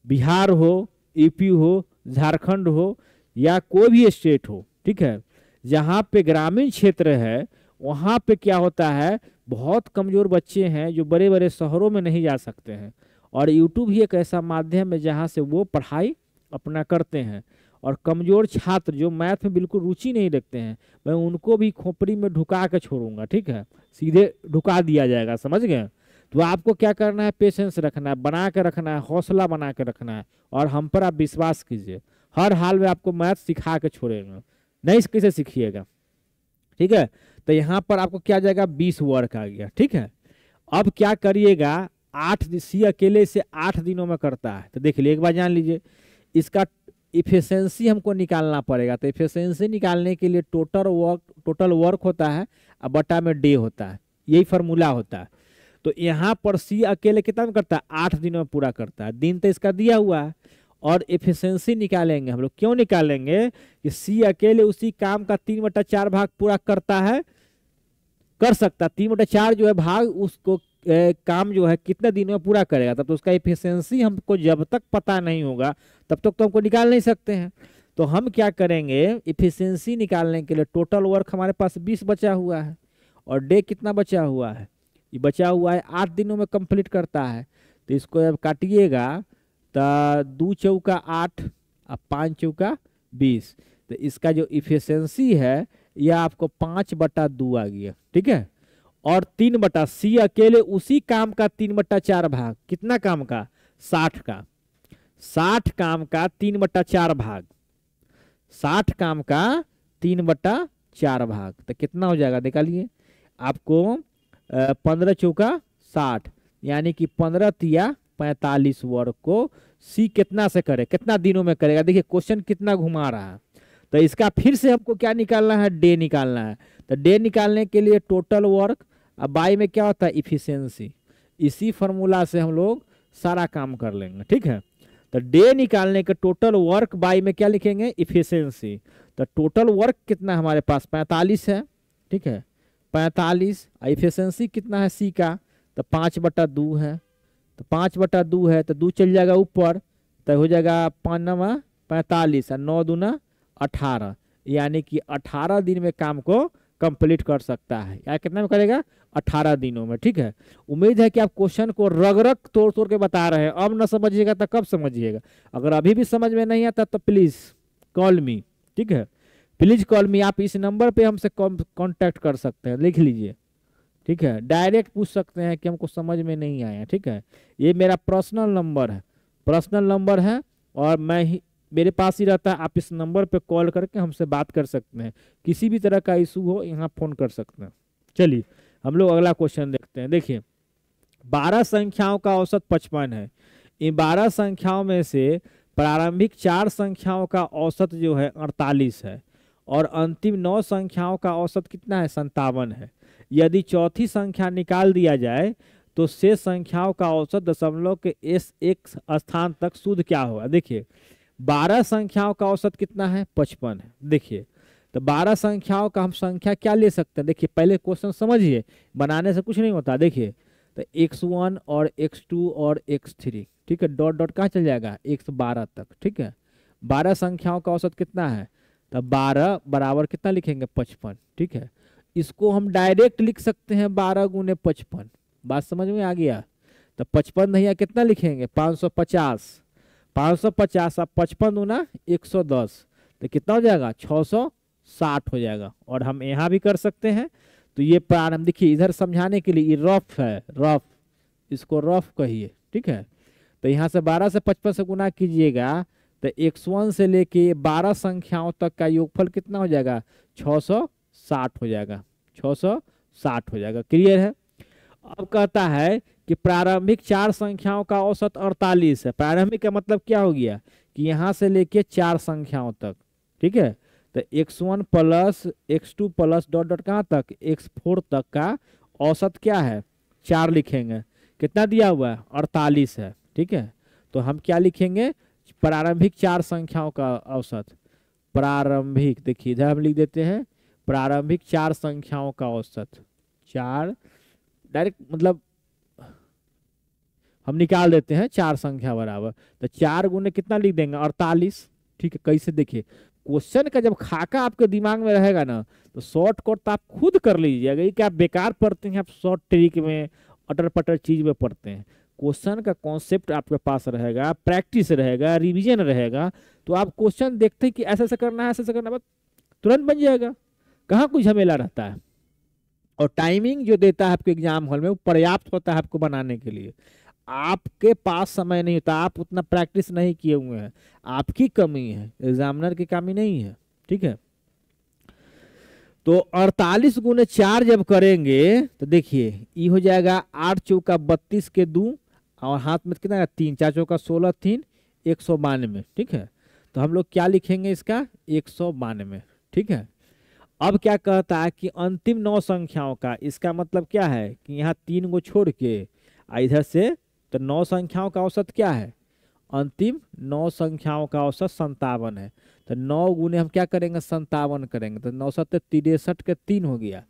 बिहार हो, यूपी हो, झारखंड हो या कोई भी स्टेट हो, ठीक है, जहाँ पे ग्रामीण क्षेत्र है वहाँ पे क्या होता है, बहुत कमजोर बच्चे हैं जो बड़े बड़े शहरों में नहीं जा सकते हैं, और यूट्यूब ही एक ऐसा माध्यम है जहाँ से वो पढ़ाई अपना करते हैं। और कमजोर छात्र जो मैथ में बिल्कुल रुचि नहीं रखते हैं, मैं उनको भी खोपड़ी में ढुका के छोड़ूंगा। ठीक है, सीधे ढुका दिया जाएगा, समझ गए? तो आपको क्या करना है? पेशेंस रखना है, बना के रखना है, हौसला बना के रखना है, और हम पर आप विश्वास कीजिए। हर हाल में आपको मैथ सिखा के छोड़ेगा, नहीं कैसे सीखिएगा। ठीक है, तो यहाँ पर आपको क्या जाएगा? 20 वर्क आ गया। ठीक है, अब क्या करिएगा? 8 सी अकेले से 8 दिनों में करता है। तो देख लीजिए, एक बार जान लीजिए, इसका इफिशिएंसी हमको निकालना पड़ेगा। तो इफिशिएंसी निकालने के लिए टोटल वर्क होता है और बटा में डे होता है, यही फार्मूला होता है। तो यहाँ पर सी अकेले कितना में करता है? 8 दिनों में पूरा करता है। दिन तो इसका दिया हुआ है, और एफिशिएंसी निकालेंगे हम लोग। क्यों निकालेंगे? कि सी अकेले उसी काम का 3/4 भाग पूरा करता है, कर सकता। 3/4 जो है भाग उसको काम जो है कितने दिन में पूरा करेगा, तब तो उसका एफिशिएंसी हमको जब तक पता नहीं होगा तब तक तो हमको निकाल नहीं सकते हैं। तो हम क्या करेंगे? एफिशिएंसी निकालने के लिए टोटल वर्क हमारे पास 20 बचा हुआ है, और डे कितना बचा हुआ है? ये बचा हुआ है 8 दिनों में कंप्लीट करता है। तो इसको जब काटिएगा तो 2 चौका 8 और 5 चौका 20, तो इसका जो इफिशिएंसी है यह आपको 5/2 आ गया। ठीक है, और 3 बटा सी अकेले उसी काम का 3/4 भाग, कितना काम का? 60 का। 60 काम का 3/4 भाग, 60 काम का 3/4 भाग, तो कितना हो जाएगा निकालिए आपको। 15 चौका 60, यानी कि 15 तिया 45 वर्ग को सी कितना से करे, कितना दिनों में करेगा। देखिए क्वेश्चन कितना घुमा रहा है, तो इसका फिर से हमको क्या निकालना है? डे निकालना है। तो डे निकालने के लिए टोटल वर्क, अब बाई में क्या होता है? इफिशियंसी। इसी फॉर्मूला से हम लोग सारा काम कर लेंगे, ठीक है। तो डे निकालने के टोटल वर्क बाई में क्या लिखेंगे? इफिशियंसी। तो टोटल वर्क कितना हमारे पास? 45 है, ठीक है, 45। इफिशियंसी कितना है सी का? तो 5/2 है, तो 5/2 है तो 2 चल जाएगा ऊपर, तो हो जाएगा 5 9 45 और 9 दूना 18, यानी कि 18 दिन में काम को कंप्लीट कर सकता है। या कितना में करेगा? 18 दिनों में, ठीक है। उम्मीद है कि आप क्वेश्चन को रग रग तोड़ तोड़ के बता रहे हैं। अब न समझिएगा तो कब समझिएगा? अगर अभी भी समझ में नहीं आता तो प्लीज कॉल मी, ठीक है, प्लीज कॉल मी। आप इस नंबर पे हमसे कांटेक्ट कर सकते हैं, लिख लीजिए, ठीक है। डायरेक्ट पूछ सकते हैं कि हमको समझ में नहीं आया, ठीक है। ये मेरा पर्सनल नंबर है, पर्सनल नंबर है, और मैं ही मेरे पास ही रहता है। आप इस नंबर पे कॉल करके हमसे बात कर सकते हैं, किसी भी तरह का इशू हो यहाँ फोन कर सकते हैं। चलिए हम लोग अगला क्वेश्चन देखते हैं। देखिए 12 संख्याओं का औसत 55 है। इन 12 संख्याओं में से प्रारंभिक 4 संख्याओं का औसत जो है 48 है, और अंतिम 9 संख्याओं का औसत कितना है? 57 है। यदि चौथी संख्या निकाल दिया जाए तो शेष संख्याओं का औसत दशमलव के इस एक स्थान तक शुद्ध क्या होगा? देखिए 12 संख्याओं का औसत कितना है? 55 है। देखिए तो 12 संख्याओं का हम संख्या क्या ले सकते हैं? देखिए पहले क्वेश्चन समझिए, बनाने से कुछ नहीं होता। देखिए तो x1 और x2 और x3, ठीक है, डॉट डॉट कहाँ चल जाएगा? x12 तक, ठीक है। 12 संख्याओं का औसत कितना है? तो 12 बराबर कितना लिखेंगे? 55, ठीक है। इसको हम डायरेक्ट लिख सकते हैं 12 गुने 55। बात समझ में आ गया? तो 55 नहीं है, कितना लिखेंगे? 550। 550 अब 55 दूना 110, तो कितना हो जाएगा? 660 हो जाएगा। और हम यहाँ भी कर सकते हैं। तो ये प्रारंभ, देखिए इधर समझाने के लिए ये रफ है, रफ, इसको रफ कहिए, ठीक है। तो यहाँ से 12 से 55 से गुना कीजिएगा तो x1 से लेके 12 संख्याओं तक का योगफल कितना हो जाएगा? 660 हो जाएगा, 660 हो जाएगा। क्लियर है? अब कहता है कि प्रारंभिक 4 संख्याओं का औसत 48 है। प्रारंभिक का मतलब क्या हो गया? कि यहाँ से लेके 4 संख्याओं तक, ठीक है। तो x1 plus x2 plus dot dot कहाँ तक? x4 तक का औसत क्या है? 4 लिखेंगे। कितना दिया हुआ है? 48 है, ठीक है। तो हम क्या लिखेंगे? प्रारंभिक 4 संख्याओं का औसत। प्रारंभिक, देखिए इधर हम लिख देते हैं प्रारंभिक 4 संख्याओं का औसत। 4 डायरेक्ट मतलब हम निकाल देते हैं 4 संख्या बराबर, तो 4 गुने कितना लिख देंगे? 48, ठीक है। कैसे? देखिए क्वेश्चन का जब खाका आपके दिमाग में रहेगा ना, तो शॉर्टकट तो आप खुद कर लीजिएगा। ये क्या बेकार पढ़ते हैं आप? शॉर्ट ट्रिक में, अटर पटर चीज में पढ़ते हैं। क्वेश्चन का कॉन्सेप्ट आपके पास रहेगा, प्रैक्टिस रहेगा, रिवीजन रहेगा, तो आप क्वेश्चन देखते हैं कि ऐसे ऐसे करना है, ऐसे ऐसे करना है, तुरंत बन जाएगा। कहाँ कुछ झमेला रहता है। और टाइमिंग जो देता है आपके एग्जाम हॉल में वो पर्याप्त होता है आपको बनाने के लिए। आपके पास समय नहीं होता, आप उतना प्रैक्टिस नहीं किए हुए हैं, आपकी कमी है, एग्जामिनर की कमी नहीं है, ठीक है। तो 48 गुने 4 जब करेंगे तो देखिए ये हो जाएगा 8 चौका 32 के 2, और हाथ में कितना है? 3, 4 चौका 16, 3 192, ठीक है। तो हम लोग क्या लिखेंगे इसका? 192, ठीक है। अब क्या कहता है कि अंतिम 9 संख्याओं का, इसका मतलब क्या है कि यहाँ 3 को छोड़ के इधर से, तो 9 संख्याओं का औसत क्या है? अंतिम 9 संख्याओं का औसत 57 है। तो 9 गुने हम क्या करेंगे? 57 करेंगे, तो 9 7 63 के 3 हो गया,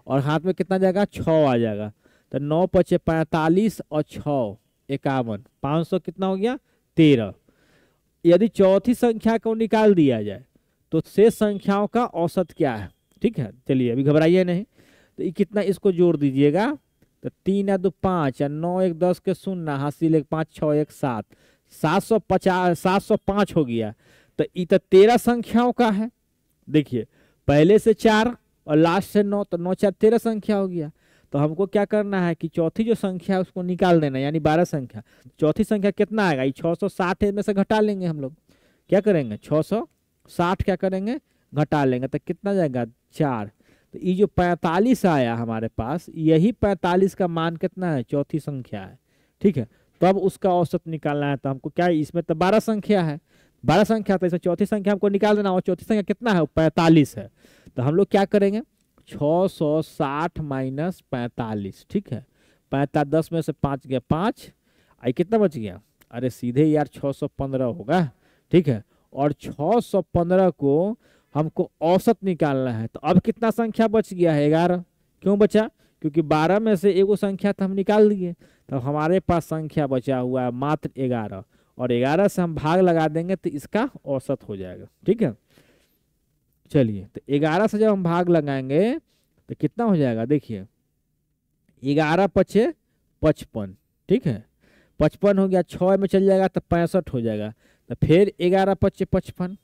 और हाथ में कितना जाएगा? 6 आ जाएगा। तो 9 पचे 45 और 6 51, 500 कितना हो गया? 13। यदि चौथी संख्या को निकाल दिया जाए तो शेष संख्याओं का औसत क्या है? ठीक है, चलिए अभी घबराइए नहीं। तो ये कितना, इसको जोड़ दीजिएगा। तो 3 या 2 5, 9 1 10 के 0, हासिल 1 5 6 1 7, 705 हो गया। तो ये तो 13 संख्याओं का है। देखिए पहले से 4 और लास्ट से 9, तो 9 4 13 संख्या हो गया। तो हमको क्या करना है कि चौथी जो संख्या है उसको निकाल देना, यानी 12 संख्या। चौथी संख्या कितना आएगा, ये 660 में से घटा लेंगे हम लोग। क्या करेंगे, 660 क्या करेंगे, घटा लेंगे, तो कितना जाएगा 4। तो ये जो 45 आया हमारे पास, यही 45 का मान कितना है, चौथी संख्या है। ठीक है, तो अब उसका औसत निकालना है। तो हमको क्या है, इसमें तो 12 संख्या है, 12 संख्या, तो इसमें चौथी संख्या हमको निकाल देना। और चौथी संख्या कितना है, 45 है। तो हम लोग क्या करेंगे, 660 माइनस 45। ठीक है, 10 में से 5 गया 5, आई कितना बच गया, अरे सीधे यार 615 होगा। ठीक है, और 615 को हमको औसत निकालना है। तो अब कितना संख्या बच गया है, 11। क्यों बचा, क्योंकि 12 में से एगो संख्या तो हम निकाल दिए, तो हमारे पास संख्या बचा हुआ है मात्र 11, और 11 से हम भाग लगा देंगे तो इसका औसत हो जाएगा। ठीक है, चलिए, तो 11 से जब हम भाग लगाएंगे तो कितना हो जाएगा, देखिए 11 पचे 55। ठीक है, 55 हो गया, 6 में चल जाएगा तो 65 हो जाएगा। तो फिर 11 पचे 55,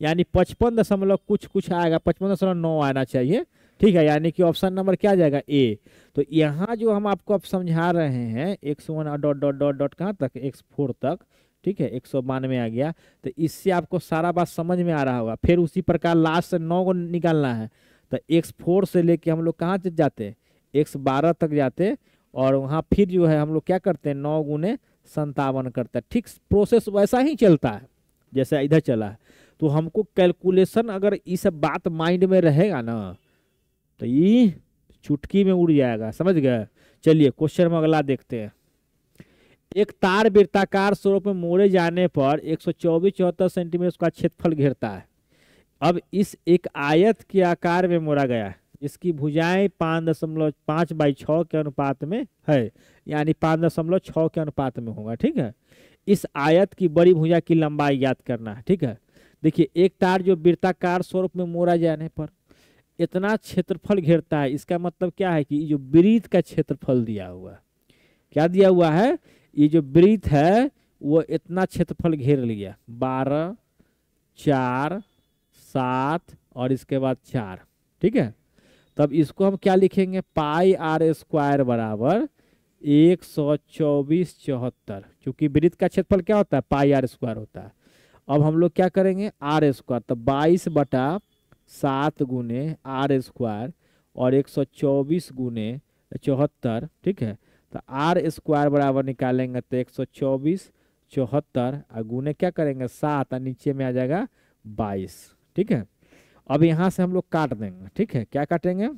यानी 55 दशमलव कुछ कुछ आएगा, 55.9 आना चाहिए। ठीक है, यानी कि ऑप्शन नंबर क्या आ जाएगा, ए। तो यहाँ जो हम आपको अब समझा रहे हैं, x1 dot dot dot dot कहाँ तक, x4 तक। ठीक है, 192 आ गया। तो इससे आपको सारा बात समझ में आ रहा होगा। फिर उसी प्रकार लास्ट से 9 को निकालना है। तो x4 से लेके हम लोग कहाँ तक जाते, x12 तक जाते, और वहाँ फिर जो है हम लोग क्या करते हैं, 9 गुने 57 करते हैं। ठीक, प्रोसेस वैसा ही चलता है जैसे इधर चला है। तो हमको कैलकुलेशन अगर ये सब बात माइंड में रहेगा ना, तो ये चुटकी में उड़ जाएगा, समझ गए। चलिए क्वेश्चन में अगला देखते हैं। एक तार वृत्ताकार स्वरूप में मोड़े जाने पर 124-74 सेंटीमीटर उसका क्षेत्रफल घेरता है। अब इस एक आयत के आकार में मोड़ा गया है, इसकी भुजाएं 5.5/6 के अनुपात में है, यानी 5.6 के अनुपात में होगा। ठीक है, इस आयत की बड़ी भुजा की लंबाई ज्ञात करना है। ठीक है, देखिए एक तार जो वृत्ताकार स्वरूप में मोड़ा जाने पर इतना क्षेत्रफल घेरता है, इसका मतलब क्या है कि जो वृत्त का क्षेत्रफल दिया हुआ है, क्या दिया हुआ है, ये जो वृत्त है वो इतना क्षेत्रफल घेर लिया, 12, 4, 7 और इसके बाद 4। ठीक है, तब इसको हम क्या लिखेंगे, पाई r स्क्वायर बराबर 124/74, क्योंकि वृत्त का क्षेत्रफल क्या होता है, पाई r स्क्वायर होता है। अब हम लोग क्या करेंगे, आर स्क्वायर, तो 22/7 गुने आर स्क्वायर और 124 गुने 74। ठीक है, तो आर स्क्वायर बराबर निकालेंगे तो 124/74 और गुने क्या करेंगे 7, और नीचे में आ जाएगा 22। ठीक है, अब यहाँ से हम लोग काट देंगे। ठीक है, क्या काटेंगे,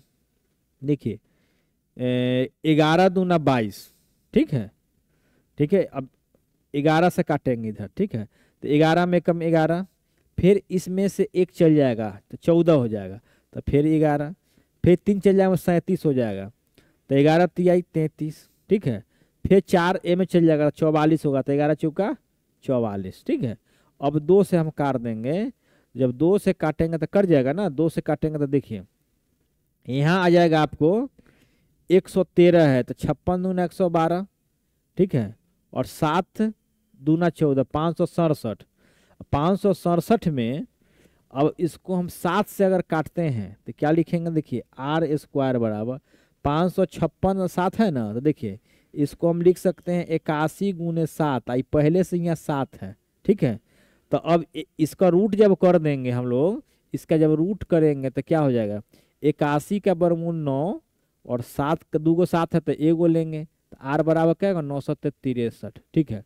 देखिए 11 दूना 22। ठीक है, ठीक है, अब 11 से काटेंगे इधर। ठीक है, तो 11 में कम 11, फिर इसमें से एक चल जाएगा तो 14 हो जाएगा, तो फिर 11, फिर 3 चल जाएगा 37 हो जाएगा, तो 11 तिहाई 33। ठीक है, फिर 4 ए में चल जाएगा 44 होगा, तो 11 चौका 44। ठीक है, अब 2 से हम काट देंगे, जब 2 से काटेंगे तो कट जाएगा ना, 2 से काटेंगे तो देखिए यहाँ आ जाएगा आपको 113 है, तो 56 दूना 112। ठीक है, और 7 दूना 14, 567। 567 में अब इसको हम 7 से अगर काटते हैं तो क्या लिखेंगे, देखिए आर स्क्वायर बराबर 556 7 है ना, तो देखिए इसको हम लिख सकते हैं 81 गुने 7, आई पहले से यहाँ 7 है। ठीक है, तो अब इसका रूट जब कर देंगे हम लोग, इसका जब रूट करेंगे तो क्या हो जाएगा, 81 का वर्गमूल 9 और 7 का 2 गो 7 है तो एगो लेंगे, तो आर बराबर क्या होगा 963। ठीक है,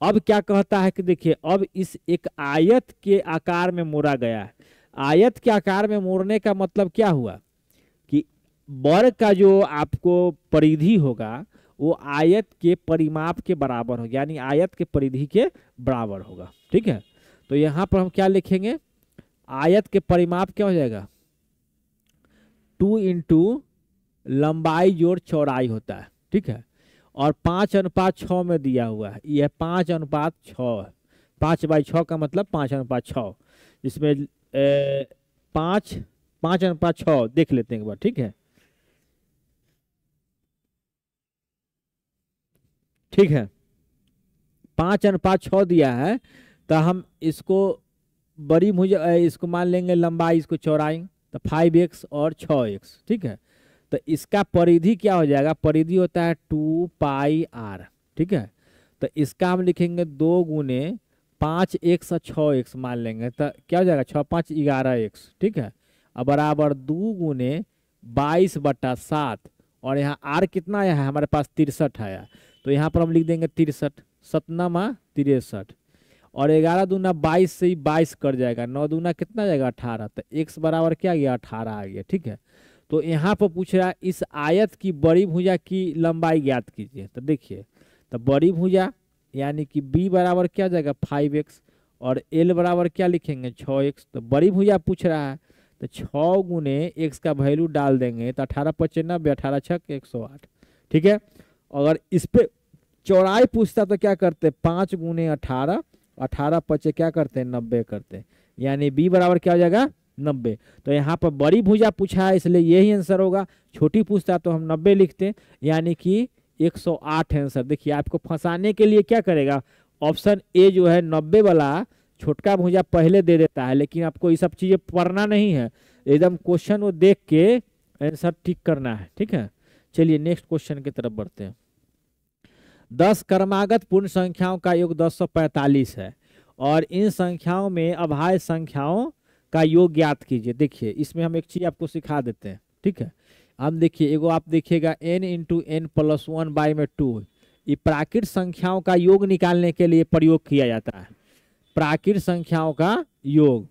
अब क्या कहता है कि देखिए अब इस एक आयत के आकार में मोड़ा गया है। आयत के आकार में मोड़ने का मतलब क्या हुआ कि वर्ग का जो आपको परिधि होगा वो आयत के परिमाप के बराबर होगा, यानी आयत के परिधि के बराबर होगा। ठीक है, तो यहाँ पर हम क्या लिखेंगे, आयत के परिमाप क्या हो जाएगा, 2 इंटू लंबाई जोड़ चौड़ाई होता है। ठीक है, और 5:6 में दिया हुआ है, यह 5:6 है। 5/6 का मतलब 5:6, जिसमें 5:6 देख लेते हैं एक बार। ठीक है, ठीक है, 5:6 दिया है, तो हम इसको बड़ी भुजा इसको मान लेंगे लंबाई, इसको चौड़ाई, तो 5x और 6x। ठीक है, तो इसका परिधि क्या हो जाएगा, परिधि होता है 2πr, ठीक है। तो इसका हम लिखेंगे 2 गुने 5x और 6x मान लेंगे, तो क्या हो जाएगा 6 5 11x, ठीक है। अब बराबर 2 गुने 22/7, और यहाँ r कितना आया है हमारे पास 63 आया, तो यहाँ पर हम लिख देंगे 63, 7 63, और 11 दूना 22 से ही 22 कर जाएगा, 9 दूना कितना जाएगा 18, तो x बराबर क्या आ गया 18 आ गया, ठीक है। तो यहाँ पर पूछ रहा है इस आयत की बड़ी भुजा की लंबाई ज्ञात कीजिए। तो देखिए, तो बड़ी भुजा यानी कि b बराबर क्या जाएगा 5x, और l बराबर क्या लिखेंगे 6x। तो बड़ी भुजा पूछ रहा है, तो 6 गुने x का वैल्यू डाल देंगे, तो 18 पच्चे 90, 18 छक 108, ठीक है। अगर इस पे चौड़ाई पूछता तो क्या करते, 5 गुने 18, 18 पच्चे क्या करते हैं 90 करते, यानी b बराबर क्या हो जाएगा 90। तो यहाँ पर बड़ी भुजा पूछा है इसलिए यही आंसर होगा, छोटी पूछता तो हम 90 लिखते, यानी कि 108 आंसर। देखिए आपको फंसाने के लिए क्या करेगा, ऑप्शन ए जो है 90 वाला छोटका भुजा पहले दे देता है, लेकिन आपको ये सब चीजें पढ़ना नहीं है, एकदम क्वेश्चन वो देख के आंसर ठीक करना है, ठीक है। चलिए नेक्स्ट क्वेश्चन की तरफ बढ़ते हैं। 10 क्रमागत पूर्ण संख्याओं का योग 1045 है, और इन संख्याओं में अभाज्य संख्याओं का योग ज्ञात कीजिए। देखिए इसमें हम एक चीज आपको सिखा देते हैं, ठीक है। हम देखिए एगो आप देखिएगा n इंटू एन प्लस 1/2, ये प्राकृत संख्याओं का योग निकालने के लिए प्रयोग किया जाता है, प्राकृत संख्याओं का योग।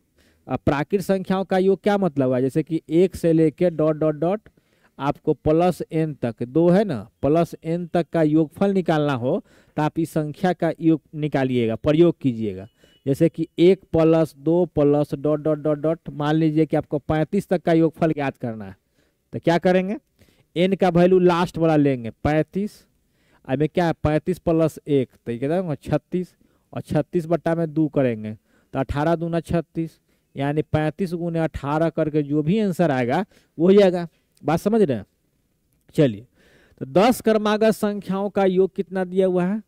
अब प्राकृत संख्याओं का योग क्या मतलब है, जैसे कि 1 से लेके डॉट डॉट डॉट आपको प्लस n तक, 2 है ना, प्लस n तक का योगफल निकालना हो तो आप इस संख्या का योग निकालिएगा, प्रयोग कीजिएगा। जैसे कि 1 plus 2 plus dot dot dot dot, मान लीजिए कि आपको 35 तक का योगफल ज्ञात करना है, तो क्या करेंगे n का वैल्यू लास्ट वाला लेंगे 35, अब क्या है 35 प्लस 1 तो क्या होगा 36, और 36 बट्टा में 2 करेंगे तो 18 दूना 36, यानी 35 गुने 18 करके जो भी आंसर आएगा वो हो जाएगा। बात समझ रहे हैं। चलिए तो 10 क्रमागत संख्याओं का योग कितना दिया हुआ है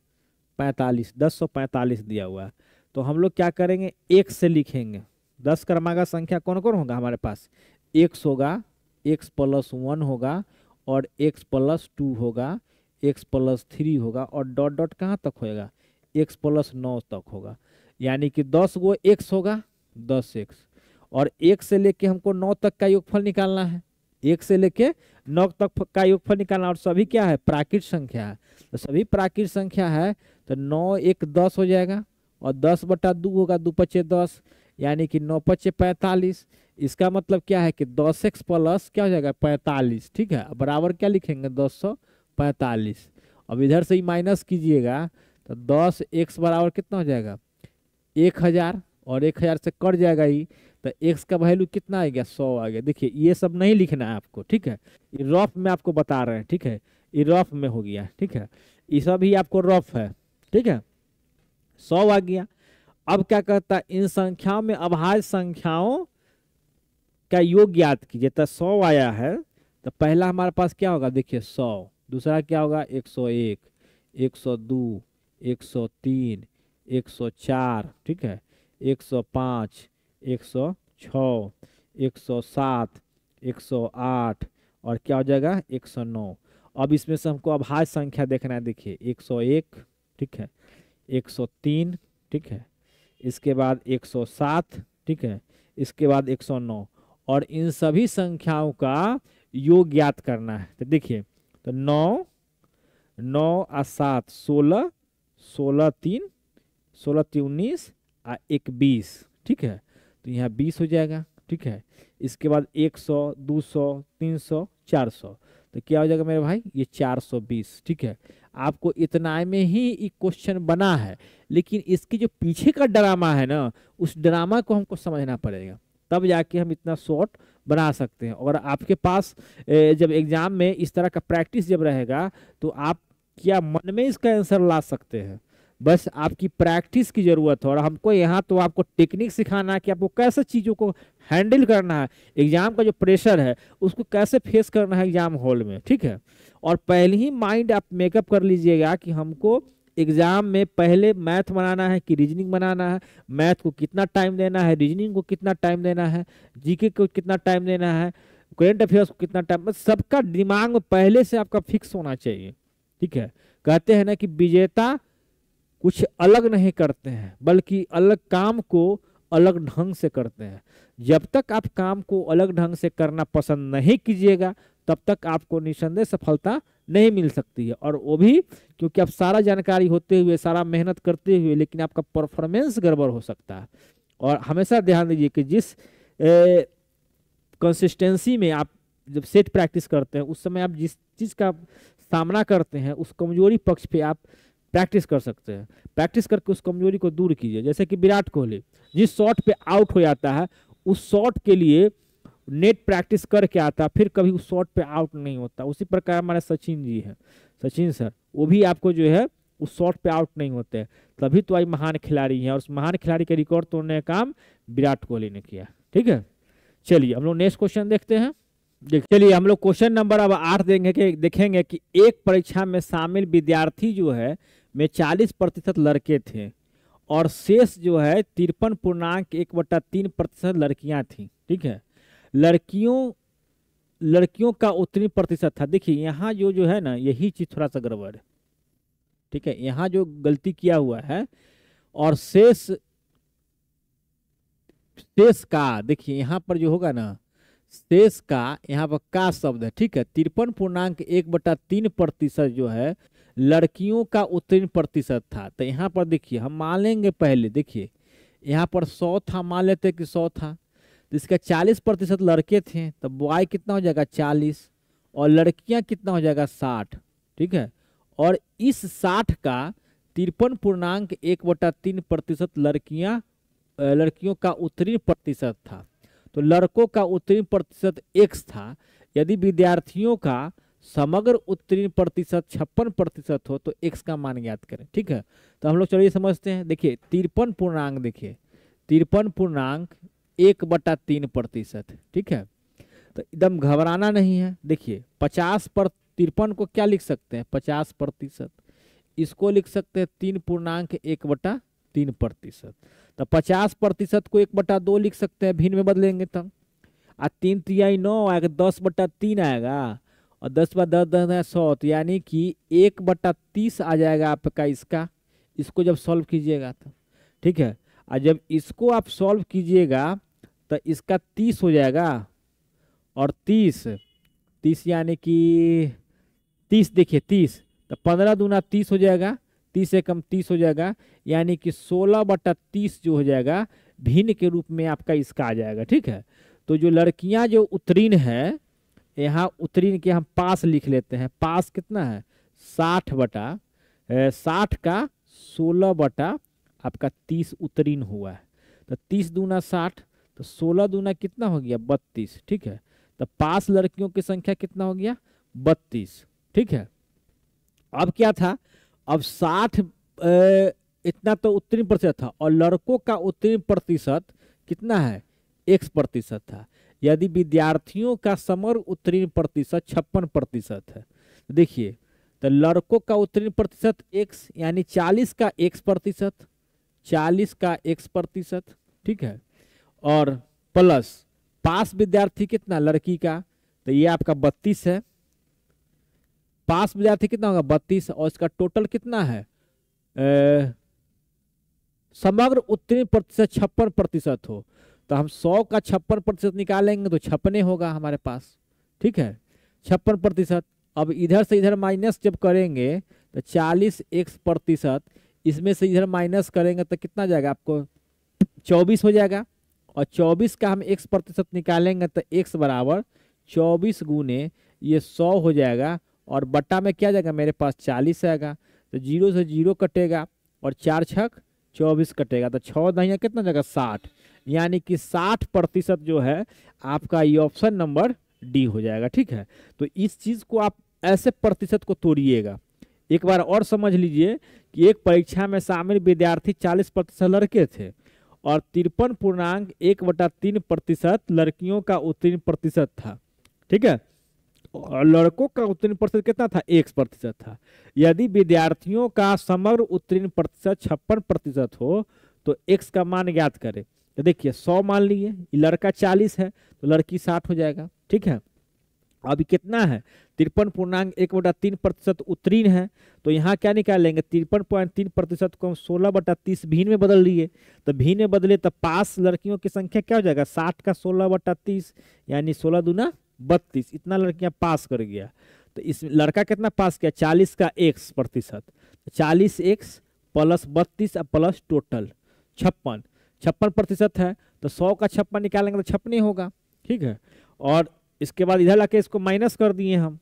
45, 1045 दिया हुआ है। तो हम लोग क्या करेंगे 1 से लिखेंगे। 10 क्रमागत संख्या कौन कौन होगा हमारे पास, x होगा, x प्लस 1 होगा, और x प्लस 2 होगा, x प्लस 3 होगा, और डॉट डॉट कहाँ तक होएगा x प्लस 9 तक होगा, यानी कि 10 गो x होगा 10x, और 1 से लेके हमको 9 तक का योगफल निकालना है, 1 से लेके 9 तक का योगफल निकालना, और सभी क्या है प्राकृत संख्या है, तो सभी प्राकृत संख्या है, तो 9 1 10 हो जाएगा, और 10 बटा 2 होगा, 2 पच्चे 10, यानी कि 9 पच्चे 45। इसका मतलब क्या है कि 10x प्लस क्या हो जाएगा 45, ठीक है, बराबर क्या लिखेंगे 1045। अब इधर से ही माइनस कीजिएगा तो 10x बराबर कितना हो जाएगा 1000, और 1000 से कट जाएगा ही, तो x का वैल्यू कितना आ गया 100 आ गया। देखिए ये सब नहीं लिखना है आपको, ठीक है, ये रफ में आपको बता रहे हैं, ठीक है, ये रफ में हो गया, ठीक है, ये सब ही आपको रफ है, ठीक है, 100 आ गया। अब क्या कहता है इन संख्याओं में अभाज्य संख्याओं का योग ज्ञात कीजिए। तो 100 आया है, तो पहला हमारे पास क्या होगा देखिए 100, दूसरा क्या होगा 101, 102, 103, 104, ठीक है, 105, 106, 107, 108, और क्या हो जाएगा 109। अब इसमें से हमको अभाज्य संख्या देखना है, देखिए 101, ठीक है, 103, ठीक है, इसके बाद 107, ठीक है, इसके बाद 109, और इन सभी संख्याओं का योग ज्ञात करना है। तो देखिए तो 9 9 और 7 16, 16 3 16 3 19 और 1 20, ठीक है, तो यहाँ 20 हो जाएगा, ठीक है। इसके बाद 100 200 300 400, तो क्या हो जाएगा मेरे भाई ये 420, ठीक है। आपको इतना में ही ये क्वेश्चन बना है, लेकिन इसकी जो पीछे का ड्रामा है ना, उस ड्रामा को हमको समझना पड़ेगा, तब जाके हम इतना शॉर्ट बना सकते हैं। और आपके पास जब एग्जाम में इस तरह का प्रैक्टिस जब रहेगा तो आप क्या मन में इसका आंसर ला सकते हैं, बस आपकी प्रैक्टिस की जरूरत है। और हमको यहाँ तो आपको टेक्निक सिखाना है कि आपको कैसे चीज़ों को हैंडल करना है, एग्जाम का जो प्रेशर है उसको कैसे फेस करना है एग्जाम हॉल में, ठीक है। और पहले ही माइंड आप मेकअप कर लीजिएगा कि हमको एग्जाम में पहले मैथ बनाना है कि रीजनिंग बनाना है, मैथ को कितना टाइम देना है, रीजनिंग को कितना टाइम देना है, जीके को कितना टाइम देना है, करेंट अफेयर्स को कितना टाइम, सबका दिमाग में पहले से आपका फिक्स होना चाहिए, ठीक है। कहते हैं ना कि विजेता कुछ अलग नहीं करते हैं बल्कि अलग काम को अलग ढंग से करते हैं। जब तक आप काम को अलग ढंग से करना पसंद नहीं कीजिएगा तब तक आपको निस्संदेह सफलता नहीं मिल सकती है, और वो भी क्योंकि आप सारा जानकारी होते हुए, सारा मेहनत करते हुए, लेकिन आपका परफॉर्मेंस गड़बड़ हो सकता है। और हमेशा ध्यान दीजिए कि जिस कंसिस्टेंसी में आप जब सेट प्रैक्टिस करते हैं उस समय आप जिस चीज़ का सामना करते हैं उस कमजोरी पक्ष पे आप प्रैक्टिस कर सकते हैं। प्रैक्टिस करके उस कमजोरी को दूर कीजिए। जैसे कि विराट कोहली जिस शॉट पे आउट हो जाता है उस शॉट के लिए नेट प्रैक्टिस करके आता, फिर कभी उस शॉट पे आउट नहीं होता। उसी प्रकार हमारे सचिन जी हैं, सचिन सर, वो भी आपको जो है उस शॉट पे आउट नहीं होते, तभी तो आज महान खिलाड़ी हैं। और उस महान खिलाड़ी के रिकॉर्ड तोड़ने का काम विराट कोहली ने किया, ठीक है। चलिए हम लोग नेक्स्ट क्वेश्चन देखते हैं। चलिए हम लोग क्वेश्चन नंबर अब 8 देखेंगे कि एक परीक्षा में शामिल विद्यार्थी जो है में 40% लड़के थे और शेष जो है 53.1/3% लड़कियां थी, ठीक है। लड़कियों का उत्तीर्ण प्रतिशत था, देखिए यहाँ जो है ना यही चीज थोड़ा सा गड़बड़ है, ठीक है। यहाँ जो गलती किया हुआ है, और शेष का देखिए यहाँ पर जो होगा ना, शेष का यहाँ पर का शब्द है, ठीक है। 53.1/3% जो है लड़कियों का उत्तीर्ण प्रतिशत था। तो यहाँ पर देखिए हम मान लेंगे, पहले देखिए यहाँ पर 100 था, मान लेते कि 100 था, तो इसका 40% लड़के थे, तो बॉय कितना हो जाएगा 40 और लड़कियां कितना हो जाएगा 60, ठीक है। और इस 60 का 53.1/3% लड़कियों का उत्तीर्ण प्रतिशत था। तो लड़कों का उत्तीर्ण प्रतिशत x था। यदि विद्यार्थियों का समग्र उत्तीर्ण प्रतिशत 56% हो तो x का मान ज्ञात करें, ठीक है। तो हम लोग चलिए समझते हैं। देखिए 53.1/3%, ठीक है। तो एकदम घबराना नहीं है। देखिए 50 पर 53 को क्या लिख सकते हैं 50%, इसको लिख सकते हैं 3.1/3%। तो 50% को 1/2 लिख सकते हैं, भिन्न में बदलेंगे तब। 3 3 9 आएगा, 10/3 आएगा, और 10/10 100, तो यानी कि 1/30 आ जाएगा आपका इसका। इसको जब सॉल्व कीजिएगा तो, ठीक है। और जब इसको आप सॉल्व कीजिएगा तो इसका 30 हो जाएगा, और 30 यानी कि 30, देखिए 30, तो 15 दूना 30 हो जाएगा, 30 से कम 30 हो जाएगा, यानी कि 16/30 जो हो जाएगा भिन्न के रूप में आपका इसका आ जाएगा, ठीक है। तो जो लड़कियां जो उत्तीर्ण है, यहाँ उत्तीर्ण के हम पास लिख लेते हैं। पास कितना है 60 का 16 आपका 30 उत्तीर्ण हुआ है। तो 30 दूना 60, तो 16 दूना कितना हो गया 32, ठीक है। तो पास लड़कियों की संख्या कितना हो गया 32, ठीक है। अब क्या था, अब 60 इतना तो उत्तीर्ण प्रतिशत था, और लड़कों का उत्तीर्ण प्रतिशत कितना है x% था। यदि विद्यार्थियों का समग्र उत्तीर्ण प्रतिशत 56% है, देखिए तो लड़कों का उत्तीर्ण प्रतिशत x यानी 40 का x%, 40 का x%, ठीक है। और प्लस पास विद्यार्थी कितना लड़की का, तो ये आपका 32 है। पास विद्यार्थी कितना होगा 32, और इसका टोटल कितना है समग्र उत्तीर्ण प्रतिशत 56% हो, तो हम 100 का 56% निकालेंगे तो 56 होगा हमारे पास, ठीक है। 56%। अब इधर से इधर माइनस जब करेंगे तो 40x%, इसमें से इधर माइनस करेंगे तो कितना जाएगा आपको 24 हो जाएगा, और 24 का हम x% निकालेंगे तो x बराबर 24 गुने ये 100 हो जाएगा, और बट्टा में क्या जाएगा मेरे पास 40 आएगा, तो 0 से 0 कटेगा, और 4 छक 24 कटेगा, तो 6 दहिया कितना जाएगा 60, यानी कि 60% जो है आपका ये ऑप्शन नंबर डी हो जाएगा, ठीक है। तो इस चीज को आप ऐसे प्रतिशत को तोड़िएगा। एक बार और समझ लीजिए कि एक परीक्षा में शामिल विद्यार्थी 40% लड़के थे और 53.1/3% लड़कियों का उत्तीर्ण प्रतिशत था, ठीक है। और लड़कों का उत्तीर्ण प्रतिशत कितना था 1% था। यदि विद्यार्थियों का समग्र उत्तीर्ण प्रतिशत 56% हो तो x का मान ज्ञात करें। तो देखिए 100 मान लिए, लड़का 40 है तो लड़की 60 हो जाएगा, ठीक है। अभी कितना है 53.1/3% उत्तीर्ण है, तो यहाँ क्या निकालेंगे 53.3% को हम 16/30 भिन्न में बदल दिए, तो भिन्न में बदले तो पास लड़कियों की संख्या क्या हो जाएगा 60 का 16/30 यानी 16 दूना 32, इतना लड़कियां पास कर गया। तो इस लड़का कितना पास किया 40 का x%, 40x plus 32 plus total 56% है, तो 100 का 56 निकालेंगे तो 56 होगा, ठीक है। और इसके बाद इधर लाके इसको माइनस कर दिए, हम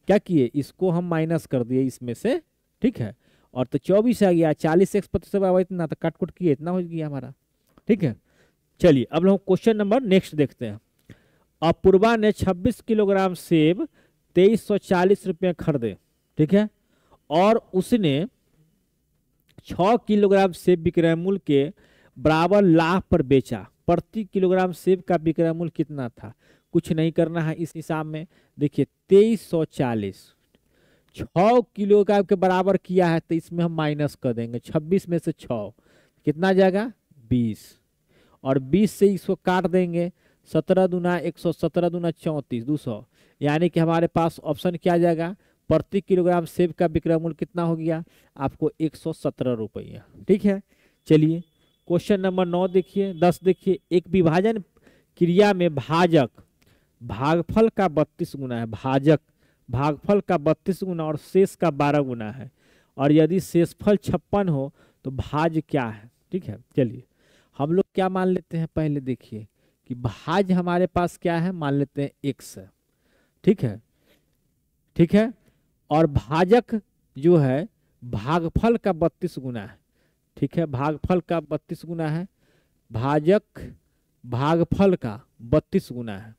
क्या किए इसको हम माइनस कर दिए इसमें से, ठीक है। और तो 24 आ गया, 40x% इतना, तो काट कुट किए इतना हो गया हमारा, ठीक है। चलिए अब हम क्वेश्चन नंबर नेक्स्ट देखते हैं। अपूर्वा ने 26 किलोग्राम सेब 2340 रुपये खरीदे, ठीक है, और उसने 6 किलोग्राम सेब विक्रय मूल्य के बराबर लाभ पर बेचा। प्रति किलोग्राम सेब का विक्रय मूल्य कितना था? कुछ नहीं करना है इस हिसाब में। देखिए 2340 6 किलो का के बराबर किया है, तो इसमें हम माइनस कर देंगे 26 में से 6 कितना आ जाएगा 20, और 20 से इसको काट देंगे 17 दूना 100, 17 दूना 34 200, यानी कि हमारे पास ऑप्शन क्या आ जाएगा प्रति किलोग्राम सेब का विक्रय मूल्य कितना हो गया आपको 117 रुपया, ठीक है। चलिए क्वेश्चन नंबर 9 देखिए 10 देखिए। एक विभाजन क्रिया में भाजक भागफल का 32 गुना है, भाजक भागफल का 32 गुना और शेष का 12 गुना है, और यदि शेषफल 56 हो तो भाज क्या है, ठीक है। चलिए हम लोग क्या मान लेते हैं, पहले देखिए कि भाज हमारे पास क्या है, मान लेते हैं x है, ठीक है, ठीक है। और भाजक जो है भागफल का 32 गुना है, ठीक है, भागफल का 32 गुना है, भाजक भागफल का 32 गुना है,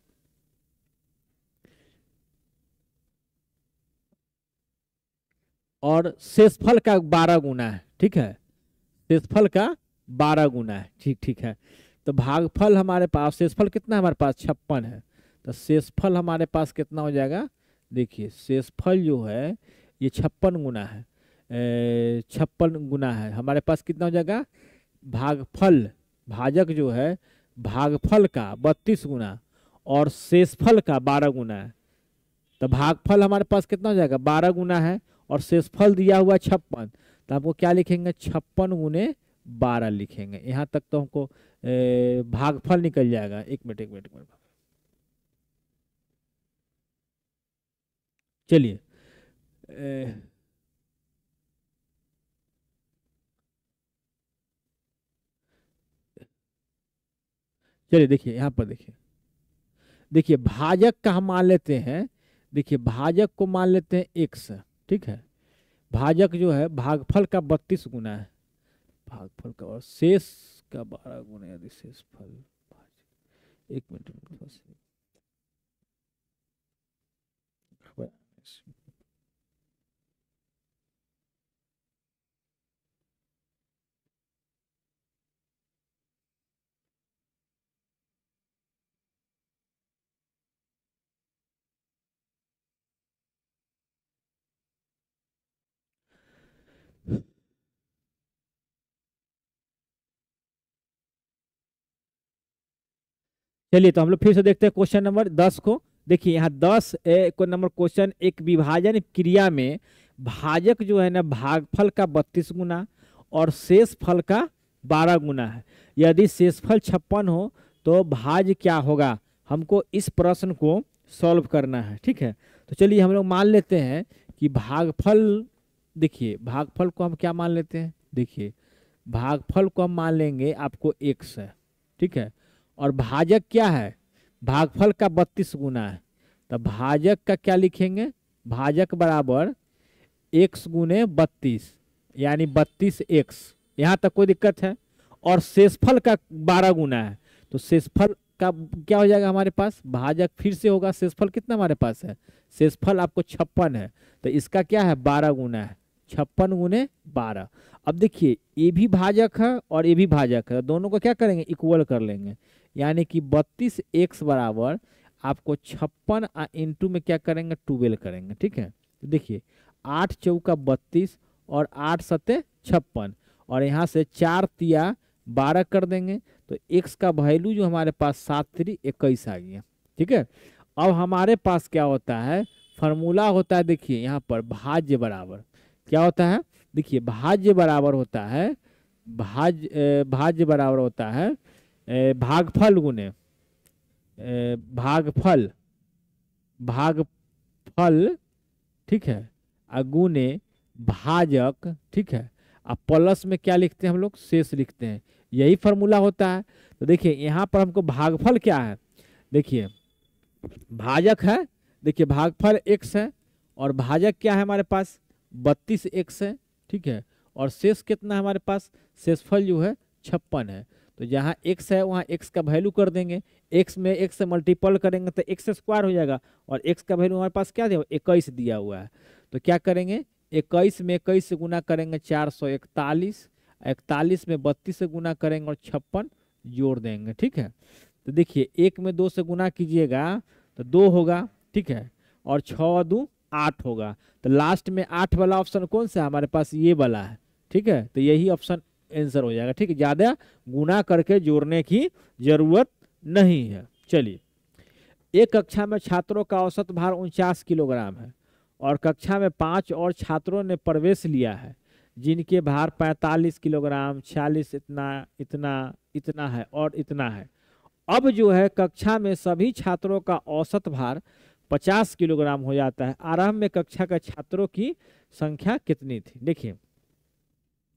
और शेषफल का 12 गुना है, ठीक है, शेषफल का 12 गुना है, ठीक ठीक है। तो भागफल हमारे पास शेषफल कितना हमारे पास 56 है, तो शेषफल हमारे पास कितना हो जाएगा, देखिए शेषफल जो है ये 56 गुना है, 56 गुना है हमारे पास, कितना हो जाएगा भागफल भाजक जो है भागफल का 32 गुना और शेषफल का 12 गुना है, तो भागफल हमारे पास कितना हो जाएगा 12 गुना है और शेषफल दिया हुआ 56, तो आपको क्या लिखेंगे 56 गुने 12 लिखेंगे, यहाँ तक तो हमको भागफल निकल जाएगा। एक मिनट एक मिनट एक मिनट, चलिए चलिए देखिए यहाँ पर देखिए, देखिए भाजक का हम मान लेते हैं, देखिए भाजक को मान लेते हैं x, ठीक है, भाजक जो है भागफल का 32 गुना है, भागफल का, और शेष का 12 गुना, यदि शेषफल एक मिनट चलिए, तो हम लोग फिर से देखते हैं क्वेश्चन नंबर 10 को। देखिए यहाँ 10 को नंबर क्वेश्चन, एक विभाजन क्रिया में भाजक जो है ना भागफल का 32 गुना और शेष फल का 12 गुना है, यदि शेषफल 56 हो तो भाज क्या होगा, हमको इस प्रश्न को सॉल्व करना है, ठीक है। तो चलिए हम लोग मान लेते हैं कि भागफल, देखिए भागफल को हम क्या मान लेते हैं, देखिए भागफल को हम मान लेंगे आपको x है, ठीक है, और भाजक क्या है भागफल का 32 गुना है, तो भाजक का क्या लिखेंगे, भाजक बराबर x गुने 32 यानी 32x, यहाँ तक कोई दिक्कत है। और शेषफल का 12 गुना है, तो शेषफल का क्या हो जाएगा हमारे पास, भाजक फिर से होगा, शेषफल कितना हमारे पास है, शेषफल आपको 56 है, तो इसका क्या है 12 गुना है, 56 गुने 12। अब देखिए ये भी भाजक है और ये भी भाजक है, दोनों को क्या करेंगे इक्वल कर लेंगे, यानी कि 32x बराबर आपको 56 इंटू में क्या करेंगे 12 करेंगे, ठीक है। तो देखिए 8 चौका 32 और 8 सत्ते 56, और यहाँ से 4 तिया 12 कर देंगे, तो x का वैल्यू जो हमारे पास 7 3 21 आ गया, ठीक है। अब हमारे पास क्या होता है, फॉर्मूला होता है, देखिए यहाँ पर भाज्य बराबर क्या होता है, देखिए भाज्य बराबर होता है, भाज्य बराबर होता है भागफल गुने भागफल, भागफल, ठीक है, गुने भाजक, ठीक है। अब प्लस में क्या लिखते हैं हम लोग, शेष लिखते हैं, यही फॉर्मूला होता है। तो देखिए यहाँ पर हमको भागफल क्या है, देखिए भाजक है, देखिए भागफल x है, और भाजक क्या है हमारे पास 32x है, ठीक है। और शेष कितना है हमारे पास, शेषफल जो है 56 है। तो जहाँ x है वहाँ x का वैल्यू कर देंगे, x में x से मल्टीपल करेंगे तो x स्क्वायर हो जाएगा, और x का वैल्यू हमारे पास क्या दिया 21 दिया हुआ है। तो क्या करेंगे, 21 में 21 से गुना करेंगे 441, 41 में 32 से गुना करेंगे और 56 जोड़ देंगे, ठीक है। तो देखिए 1 में 2 से गुना कीजिएगा तो 2 होगा, ठीक है, और 6 2 8 होगा। तो लास्ट में 8 वाला ऑप्शन कौन सा है हमारे पास, ये वाला है, ठीक है। तो यही ऑप्शन आंसर हो जाएगा, ठीक है, ज़्यादा गुना करके जोड़ने की जरूरत नहीं है। चलिए, एक कक्षा में छात्रों का औसत भार 49 किलोग्राम है और कक्षा में 5 और छात्रों ने प्रवेश लिया है जिनके भार 45 किलोग्राम, 46, इतना इतना इतना है और इतना है। अब जो है कक्षा में सभी छात्रों का औसत भार 50 किलोग्राम हो जाता है। आरंभ में कक्षा के छात्रों की संख्या कितनी थी, देखिए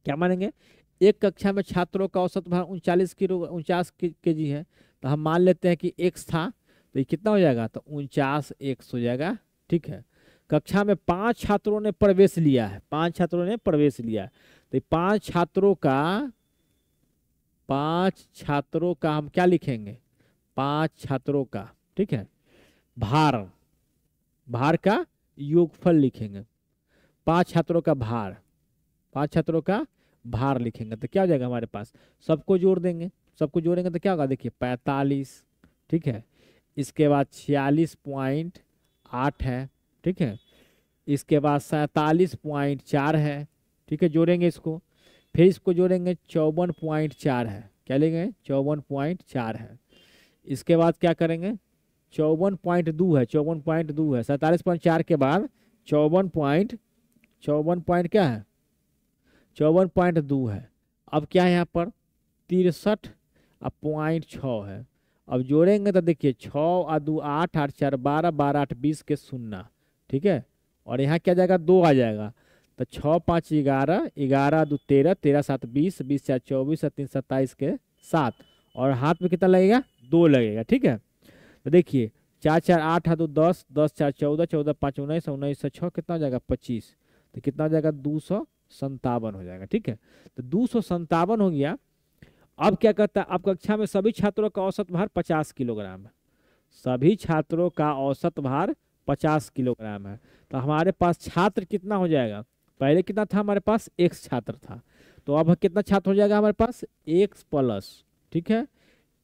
क्या मानेंगे, एक कक्षा में छात्रों का औसत भार 49 केजी है, तो हम मान लेते हैं कि x था, तो ये कितना हो जाएगा, तो 49x हो जाएगा, ठीक है। कक्षा में 5 छात्रों ने प्रवेश लिया है, 5 छात्रों ने प्रवेश लिया है, तो 5 छात्रों का हम क्या लिखेंगे, 5 छात्रों का, ठीक है, भार, भार का योगफल लिखेंगे, 5 छात्रों का भार, 5 छात्रों का भार लिखेंगे तो क्या हो जाएगा हमारे पास, सबको जोड़ देंगे, सबको जोड़ेंगे तो क्या होगा, देखिए 45, ठीक है, इसके बाद 46.8 है, ठीक है, इसके बाद 47.4 है, ठीक है, जोड़ेंगे इसको, फिर इसको जोड़ेंगे 54.4 है, क्या लेंगे 54.4 है, इसके बाद क्या करेंगे 54.2 है, 54.2 है, 47.4 के बाद 54 पॉइंट क्या है 54.2 है। अब क्या है यहाँ पर 63.6 है। अब जोड़ेंगे तो देखिए 6 और 2 8, 8 4 12, 12 8 20 के 0, ठीक है, और यहाँ क्या जाएगा 2 आ जाएगा, तो 6 5 11, 11 2 13, 13 7 20, 20 4 24 और 3 27 के 7, और हाथ में कितना लगेगा 2 लगेगा, ठीक है। तो देखिए 4 4 8 2 10, 10 4 14, 14 5 19, 19 से 6 कितना हो जाएगा 25, तो कितना हो जाएगा 257 हो जाएगा, ठीक है। तो 257 हो गया। अब क्या कहता है, अब कक्षा में सभी छात्रों का औसत भार 50 किलोग्राम है, सभी छात्रों का औसत भार 50 किलोग्राम है, तो हमारे पास छात्र कितना हो जाएगा, पहले कितना था हमारे पास x छात्र था, तो अब कितना छात्र हो जाएगा हमारे पास x प्लस, ठीक है,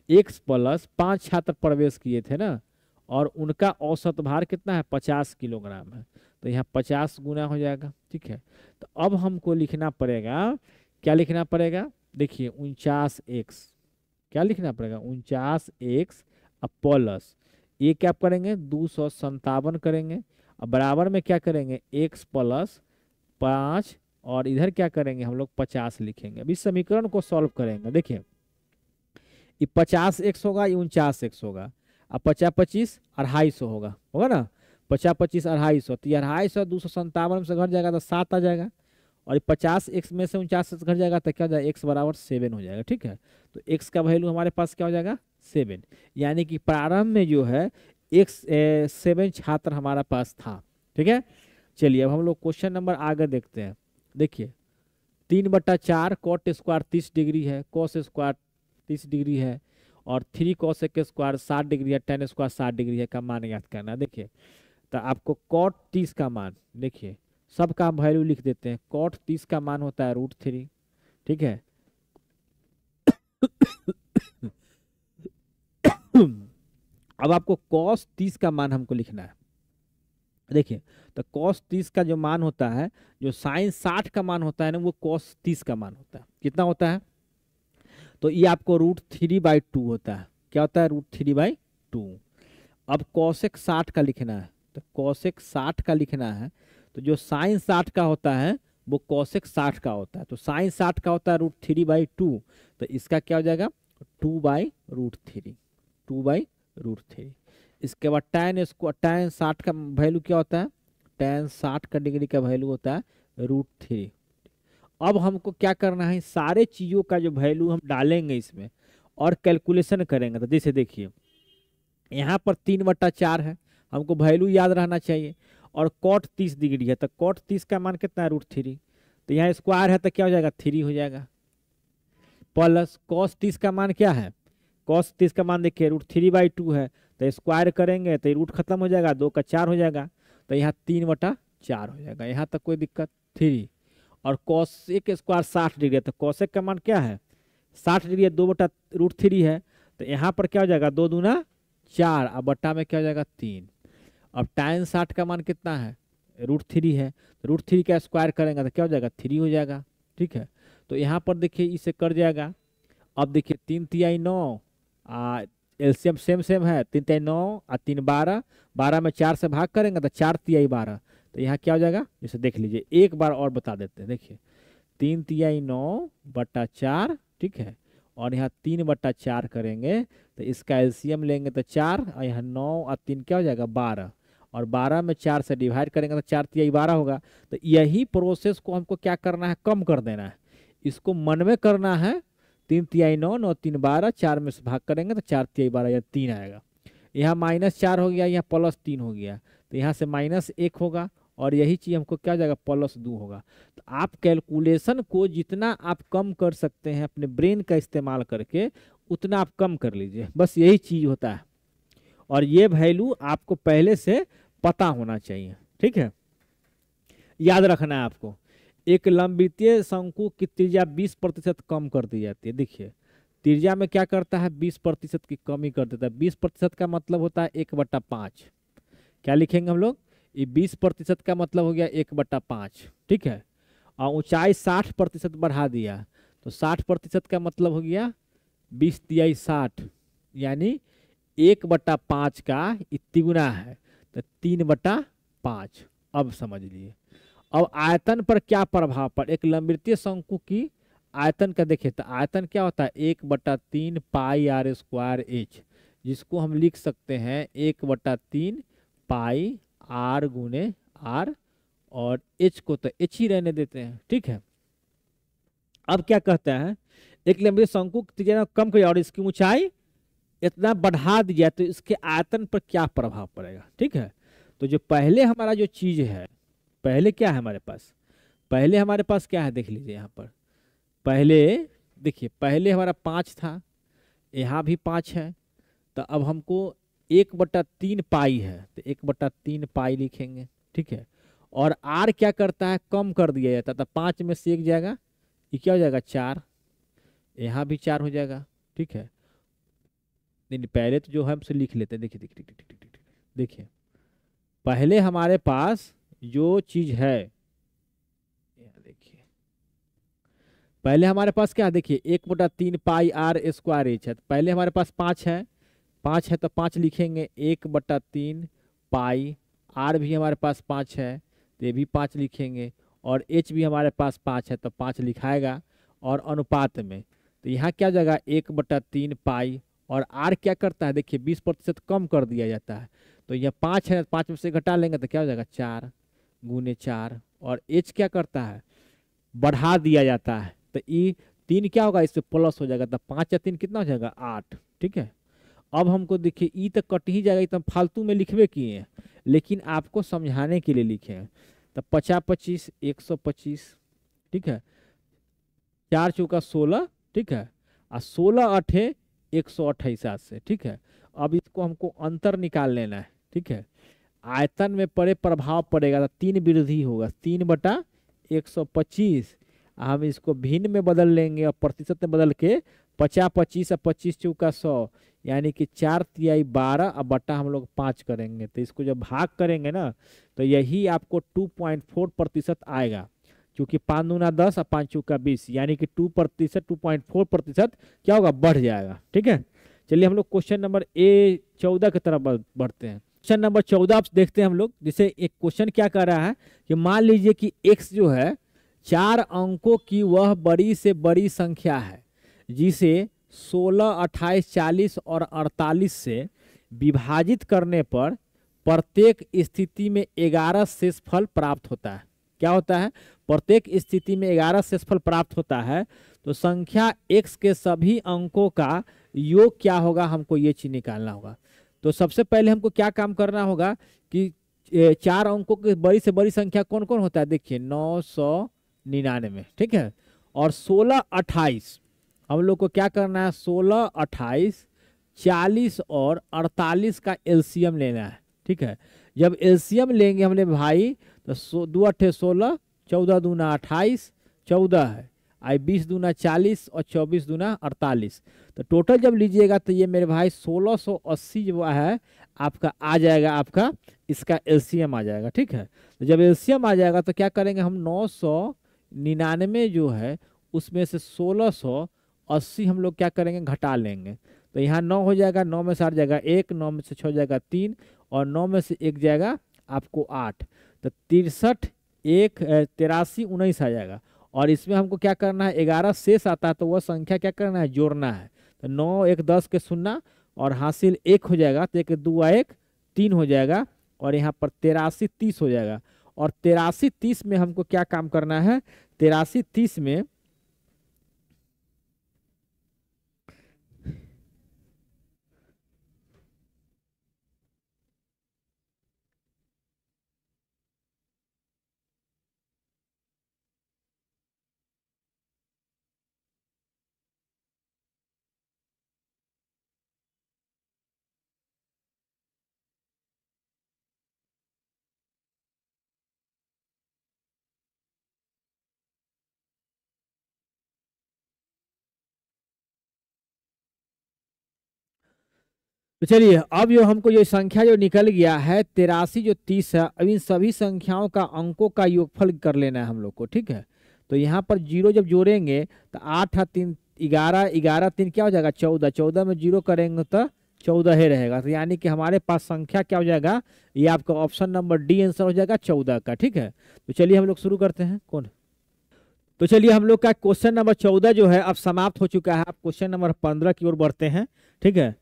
x प्लस 5 छात्र प्रवेश किए थे ना, और उनका औसत भार कितना है 50 किलोग्राम है, तो यहाँ 50 गुना हो जाएगा, ठीक है। तो अब हमको लिखना पड़ेगा, क्या लिखना पड़ेगा, देखिए 49x, क्या लिखना पड़ेगा 49x प्लस ये क्या करेंगे 257 करेंगे, अब बराबर में क्या करेंगे x प्लस 5, और इधर क्या करेंगे हम लोग 50 लिखेंगे। अब इस समीकरण को सॉल्व करेंगे, देखिए ये 50x होगा, ये 49x होगा, अब 50 25 250 होगा, होगा ना, 50 25 250, तो ये 250 257 से घट जाएगा तो 7 आ जाएगा, और 50x में से 49 से घट जाएगा तो क्या हो जाएगा x बराबर 7 हो जाएगा, ठीक है। तो x का वैल्यू हमारे पास क्या हो जाएगा 7, यानी कि प्रारंभ में जो है x 7 छात्र हमारा पास था, ठीक है। चलिए अब हम लोग क्वेश्चन नंबर आगे देखते हैं। देखिए 3/4 कॉट स्क्वायर 30 डिग्री है, कॉस स्क्वायर 30 डिग्री है, और 3 कॉसेक स्क्वायर 60 डिग्री है, tan स्क्वायर 60 डिग्री है का मान याद करना। देखिए तो आपको कॉट 30 का मान, देखिए सबका वैल्यू लिख देते हैं, कॉट 30 का मान होता है √3, ठीक है। अब आपको कॉस 30 का मान हमको लिखना है, देखिए तो कॉस 30 का जो मान होता है, जो साइन 60 का मान होता है ना, वो कॉस 30 का मान होता है, कितना होता है, तो ये आपको √3/2 होता है, क्या होता है √3/2। अब कॉसेक 60 का लिखना है, तो कॉसेक 60 का लिखना है, तो जो साइन 60 का होता है वो कॉसेक 60 का होता है। तो साइन 60 का होता है √3/2, तो इसका क्या हो जाएगा 2/√3, 2/√3। इसके बाद tan 60 का वैल्यू क्या होता है, tan 60 का डिग्री का वैल्यू होता है √3। अब हमको क्या करना है, सारे चीज़ों का जो वैल्यू हम डालेंगे इसमें और कैलकुलेशन करेंगे। तो जैसे देखिए यहाँ पर 3/4 है, हमको वैल्यू याद रहना चाहिए, और कॉट 30 डिग्री है, तो कॉट 30 का मान कितना है √3, तो यहाँ स्क्वायर है तो क्या हो जाएगा 3 हो जाएगा, प्लस कॉस 30 का मान क्या है, कॉस 30 का मान देखिए √3/2 है, तो स्क्वायर करेंगे तो रूट खत्म हो जाएगा, 2 का 4 हो जाएगा, तो यहाँ 3/4 हो जाएगा, यहाँ तक कोई दिक्कत 3। और कॉसेक स्क्वायर 60 डिग्री है, तो कॉसेक का मान क्या है 60 डिग्री है, 2/√3 है, तो यहाँ पर क्या हो जाएगा 2 दूना 4, अब बट्टा में क्या हो जाएगा 3। अब tan 60 का मान कितना है √3 है, तो √3 का स्क्वायर करेंगे तो क्या हो जाएगा 3 हो जाएगा, ठीक है। तो यहाँ पर देखिए इसे कर जाएगा। अब देखिए 3 तिहाई 9, एलसीएम सेम है, 3 तिहाई 9 और 3 12, 12 में 4 से भाग करेंगे तो 4 तिहाई 12, तो यहाँ क्या हो जाएगा जैसे देख लीजिए, एक बार और बता देते हैं। देखिए 3 तिहाई 9/4, ठीक है, और यहाँ 3/4 करेंगे तो इसका एलसीएम लेंगे तो 4, और यहाँ 9 और 3 क्या हो जाएगा 12, और 12 में 4 से डिवाइड करेंगे तो 4 तिहाई 12 होगा। तो यही प्रोसेस को हमको क्या करना है, कम कर देना है, इसको मन में करना है। 3 तिहाई 9, 9 3 12, 4 में से भाग करेंगे तो 4 तिहाई 12 या 3 आएगा। यहाँ -4 हो गया, यहाँ +3 हो गया, तो यहाँ से -1 होगा, और यही चीज़ हमको क्या हो जाएगा +2 होगा। तो आप कैलकुलेशन को जितना आप कम कर सकते हैं अपने ब्रेन का इस्तेमाल करके, उतना आप कम कर लीजिए, बस यही चीज़ होता है। और ये वैल्यू आपको पहले से पता होना चाहिए, ठीक है, याद रखना है आपको। एक लंबवृत्तीय शंकु की त्रिज्या 20% कम कर दी जाती है। देखिए त्रिज्या में क्या करता है 20% की कमी कर देता है। 20% का मतलब होता है 1/5। क्या लिखेंगे हम लोग, ये 20% का मतलब हो गया 1/5, ठीक है। और ऊंचाई 60% बढ़ा दिया, तो 60% का मतलब हो गया 20 तिहाई 60, यानी 1/5 का तिगुना है, तो 3/5। अब समझ लिए। अब आयतन पर क्या प्रभाव पड़, एक लंबवृत्तीय शंकु की आयतन का देखें तो आयतन क्या होता है 1/3 पाई r²h, जिसको हम लिख सकते हैं 1/3 पाई r गुने r, और h को तो h ही रहने देते हैं, ठीक है। अब क्या कहता है, एक लंबवृत्तीय शंकु की त्रिज्या कम किया और इसकी ऊंचाई इतना बढ़ा दिया, तो इसके आयतन पर क्या प्रभाव पड़ेगा, ठीक है। तो जो पहले हमारा जो चीज है, पहले क्या है हमारे पास, पहले हमारे पास क्या है देख लीजिए यहाँ पर, पहले देखिए पहले हमारा 5 था, यहाँ भी 5 है, तो अब हमको 1/3 पाई है, तो 1/3 पाई लिखेंगे, ठीक है। और r क्या करता है कम कर दिया जाता है, तो 5 में से 1 जाएगा, ये क्या हो जाएगा 4, यहाँ भी 4 हो जाएगा, ठीक है। नहीं पहले तो जो है हमसे लिख लेते हैं, देखिए देखिए देखिए देखिए, पहले हमारे पास जो चीज है, देखिए पहले हमारे पास क्या है, देखिए 1/3 पाई r²h है, पहले हमारे पास 5 है, 5 है तो 5 लिखेंगे, 1/3 पाई, r भी हमारे पास 5 है तो ये भी 5 लिखेंगे, और h भी हमारे पास 5 है तो 5 लिखाएगा, और अनुपात में तो यहाँ क्या हो जाएगा 1/3 पाई, और r क्या करता है देखिए 20% कम कर दिया जाता है, तो यह 5 है, 5 में से घटा लेंगे तो क्या हो जाएगा 4 गुने 4, और h क्या करता है बढ़ा दिया जाता है, तो ई 3 क्या होगा इससे प्लस हो जाएगा, तो 5 या 3 कितना हो जाएगा 8, ठीक है। अब हमको देखिए ई तो कट ही जाएगा, तो हम फालतू में लिखवे किए हैं, लेकिन आपको समझाने के लिए लिखे हैं। तो 50 25 125, ठीक है, 4 चौका 16, ठीक है, और 16 8 128 से, ठीक है। अब इसको हमको अंतर निकाल लेना है, ठीक है। आयतन में पड़े प्रभाव पड़ेगा तो 3 वृद्धि होगा, 3/125, हम इसको भिन्न में बदल लेंगे और प्रतिशत में बदल के 50 25 और 25 चौका 100, यानी कि 4 तिहाई 12 और बटा हम लोग 5 करेंगे, तो इसको जब भाग करेंगे ना तो यही आपको 2.4% आएगा, क्योंकि 5 दूना 10 और 5 चौका 20, यानी कि 2%, 2.4% क्या होगा बढ़ जाएगा, ठीक है। चलिए हम लोग क्वेश्चन नंबर A14 की तरफ बढ़ते हैं। क्वेश्चन नंबर 14 आप देखते हैं हम लोग, जिसे एक क्वेश्चन क्या कर रहा है कि मान लीजिए कि x जो है 4 अंकों की वह बड़ी से बड़ी संख्या है जिसे 16, 28, 40 और 48 से विभाजित करने पर प्रत्येक स्थिति में 11 शेषफल प्राप्त होता है। क्या होता है? प्रत्येक स्थिति में 11 शेषफल प्राप्त होता है। तो संख्या x के सभी अंकों का योग क्या होगा, हमको ये चीज निकालना होगा। तो सबसे पहले हमको क्या काम करना होगा कि 4 अंकों की बड़ी से बड़ी संख्या कौन कौन होता है? देखिए 999, ठीक है, और 16, 28 हम लोग को क्या करना है? 16, 28, 40 और 48 का एलसीएम लेना है, ठीक है। जब एलसीएम लेंगे हमने भाई तो 2 8 16, 14 दूना 28, 14 है, 20 दूना 40 और 24 दूना 48। तो टोटल जब लीजिएगा तो ये मेरे भाई 1680 जो है आपका आ जाएगा, आपका इसका एलसीएम आ जाएगा, ठीक है। तो जब एलसीएम आ जाएगा तो क्या करेंगे हम? 999 जो है उसमें से 1680 हम लोग क्या करेंगे? घटा लेंगे। तो यहाँ 9 हो जाएगा, 9 में से 8 जाएगा 1, 9 में से 6 जाएगा 3 और 9 में से 1 जाएगा आपको 8। तो 63, 1, 83, 19 आ जाएगा। और इसमें हमको क्या करना है? 11 शेष आता है, तो वह संख्या क्या करना है? जोड़ना है। तो 9 1 10 के शून्य और हासिल 1 हो जाएगा, तो 1 2 1 3 हो जाएगा और यहाँ पर 83 30 हो जाएगा। और 83 30 में हमको क्या काम करना है? 83 30 में तो चलिए अब जो हमको ये संख्या जो निकल गया है 83 जो 30 है, अब इन सभी संख्याओं का अंकों का योगफल कर लेना है हम लोग को, ठीक है। तो यहाँ पर जीरो जब जोड़ेंगे तो 8 3 11, 11 3 क्या हो जाएगा? 14, 14 में जीरो करेंगे तो 14 ही रहेगा। तो यानी कि हमारे पास संख्या क्या हो जाएगा? ये आपका ऑप्शन नंबर डी आंसर हो जाएगा 14 का, ठीक है। तो चलिए हम लोग शुरू करते हैं। कौन? तो चलिए हम लोग का क्वेश्चन नंबर 14 जो है अब समाप्त हो चुका है। अब क्वेश्चन नंबर 15 की ओर बढ़ते हैं, ठीक है।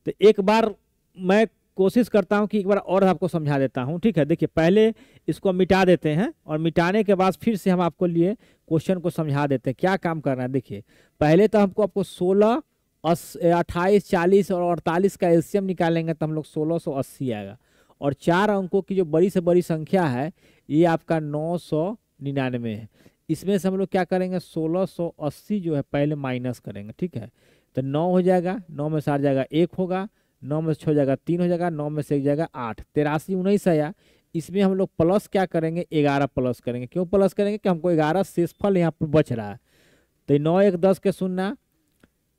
तो एक बार मैं कोशिश करता हूं कि एक बार और आपको समझा देता हूं, ठीक है। देखिए पहले इसको मिटा देते हैं और मिटाने के बाद फिर से हम आपको लिए क्वेश्चन को समझा देते हैं क्या काम करना है। देखिए पहले तो आपको 16, 28, 40 और 48 का एलसीएम निकालेंगे तो हम लोग 1680 आएगा। और 4 अंकों की जो बड़ी से बड़ी संख्या है ये आपका 999 है। इसमें से हम लोग क्या करेंगे? 1680 जो है पहले माइनस करेंगे, ठीक है। तो 9 हो जाएगा, 9 में से 8 जाएगा 1 होगा, 9 में से 6 जाएगा 3 हो जाएगा, 9 में से 1 जाएगा 8, 83 19 आया। इसमें हम लोग प्लस क्या करेंगे? 11 प्लस करेंगे। क्यों प्लस करेंगे? कि हमको 11 शेषफल यहाँ पर बच रहा है। तो 9 1 10 के शून्य,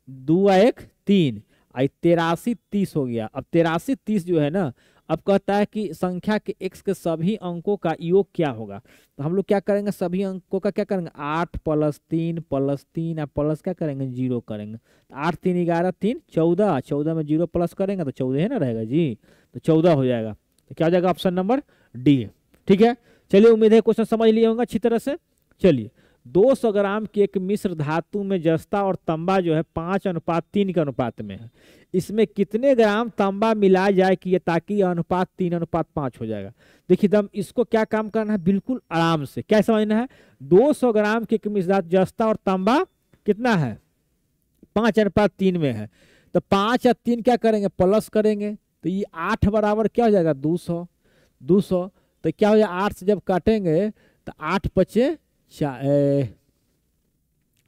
2 1 3, 83 30 हो गया। अब 83 30 जो है ना, अब कहता है कि संख्या के x के सभी अंकों का योग क्या होगा। तो हम लोग क्या करेंगे? सभी अंकों का क्या करेंगे? 8 + 3 + 3 और प्लस क्या करेंगे? 0 करेंगे। तो 8 3 11 3 14, 14 में 0 प्लस करेंगे तो 14 है ना रहेगा जी। तो 14 हो जाएगा। तो क्या हो जाएगा? ऑप्शन नंबर डी, ठीक है। चलिए उम्मीद है क्वेश्चन समझ लिए होंगे अच्छी तरह से। चलिए 200 ग्राम की एक मिश्र धातु में जस्ता और तांबा जो है 5:3 के अनुपात में है। इसमें कितने ग्राम तांबा मिलाया जाए कि ये ताकि यह अनुपात 3:5 हो जाएगा। देखिए दम इसको क्या काम करना है? बिल्कुल आराम से क्या समझना है? 200 ग्राम की एक मिश्र धातु जस्ता और तांबा कितना है? 5:3 में है। तो 5 और 3 क्या करेंगे? प्लस करेंगे। तो ये 8 बराबर क्या हो जाएगा? 200। 200 तो क्या हो जाएगा? 8 से जब काटेंगे तो 8 5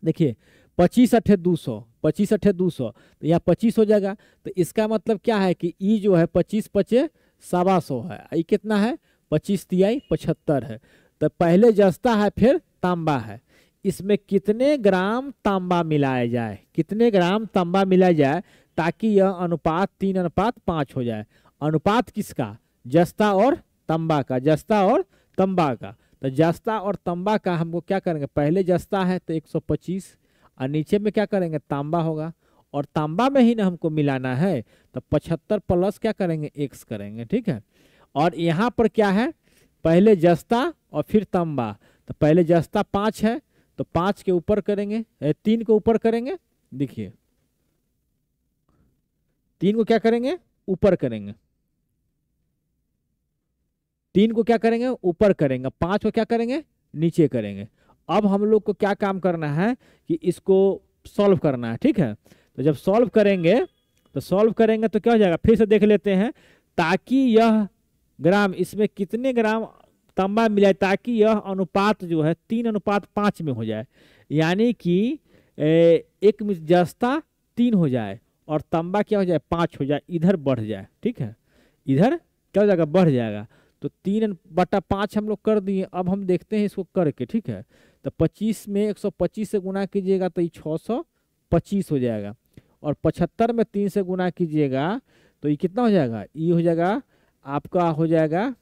देखिए 25 8 200, 25 8 200 तो यहाँ 25 हो जाएगा। तो इसका मतलब क्या है कि ई जो है 25 5 125 है। ये कितना है? 25 तिहाई 75 है। तो पहले जस्ता है फिर तांबा है। इसमें कितने ग्राम तांबा मिलाया जाए? कितने ग्राम तांबा मिलाया जाए ताकि यह अनुपात 3:5 हो जाए? अनुपात किसका? जस्ता और तांबा का। जस्ता और तांबा का। तो जस्ता और तांबा का हमको क्या करेंगे? पहले जस्ता है तो 125 और नीचे में क्या करेंगे? तांबा होगा और तांबा में ही ना हमको मिलाना है, तो 75 प्लस क्या करेंगे, x करेंगे, ठीक है। और यहाँ पर क्या है, पहले जस्ता और फिर तांबा, तो पहले जस्ता 5 है तो 5 के ऊपर करेंगे, 3 के ऊपर करेंगे, देखिए 3 को क्या करेंगे, ऊपर करेंगे, 3 को क्या करेंगे, ऊपर करेंगे, 5 को क्या करेंगे, नीचे करेंगे। अब हम लोग को क्या काम करना है कि इसको सॉल्व करना है, ठीक है। तो जब सॉल्व करेंगे तो क्या हो जाएगा, फिर से देख लेते हैं, ताकि यह ग्राम, इसमें कितने ग्राम तांबा मिलाए, ताकि यह अनुपात जो है 3:5 में हो जाए, यानी कि एक जस्ता 3 हो जाए और तांबा क्या हो जाए, 5 हो जाए, इधर बढ़ जाए, ठीक है, इधर क्या हो जाएगा, बढ़ जाएगा। तो 3/5 हम लोग कर दिए। अब हम देखते हैं इसको करके, ठीक है। तो 25 में 125 से गुना कीजिएगा तो ये 625 हो जाएगा, और 75 में 3 से गुना कीजिएगा तो ये कितना हो जाएगा, ये हो जाएगा आपका, हो जाएगा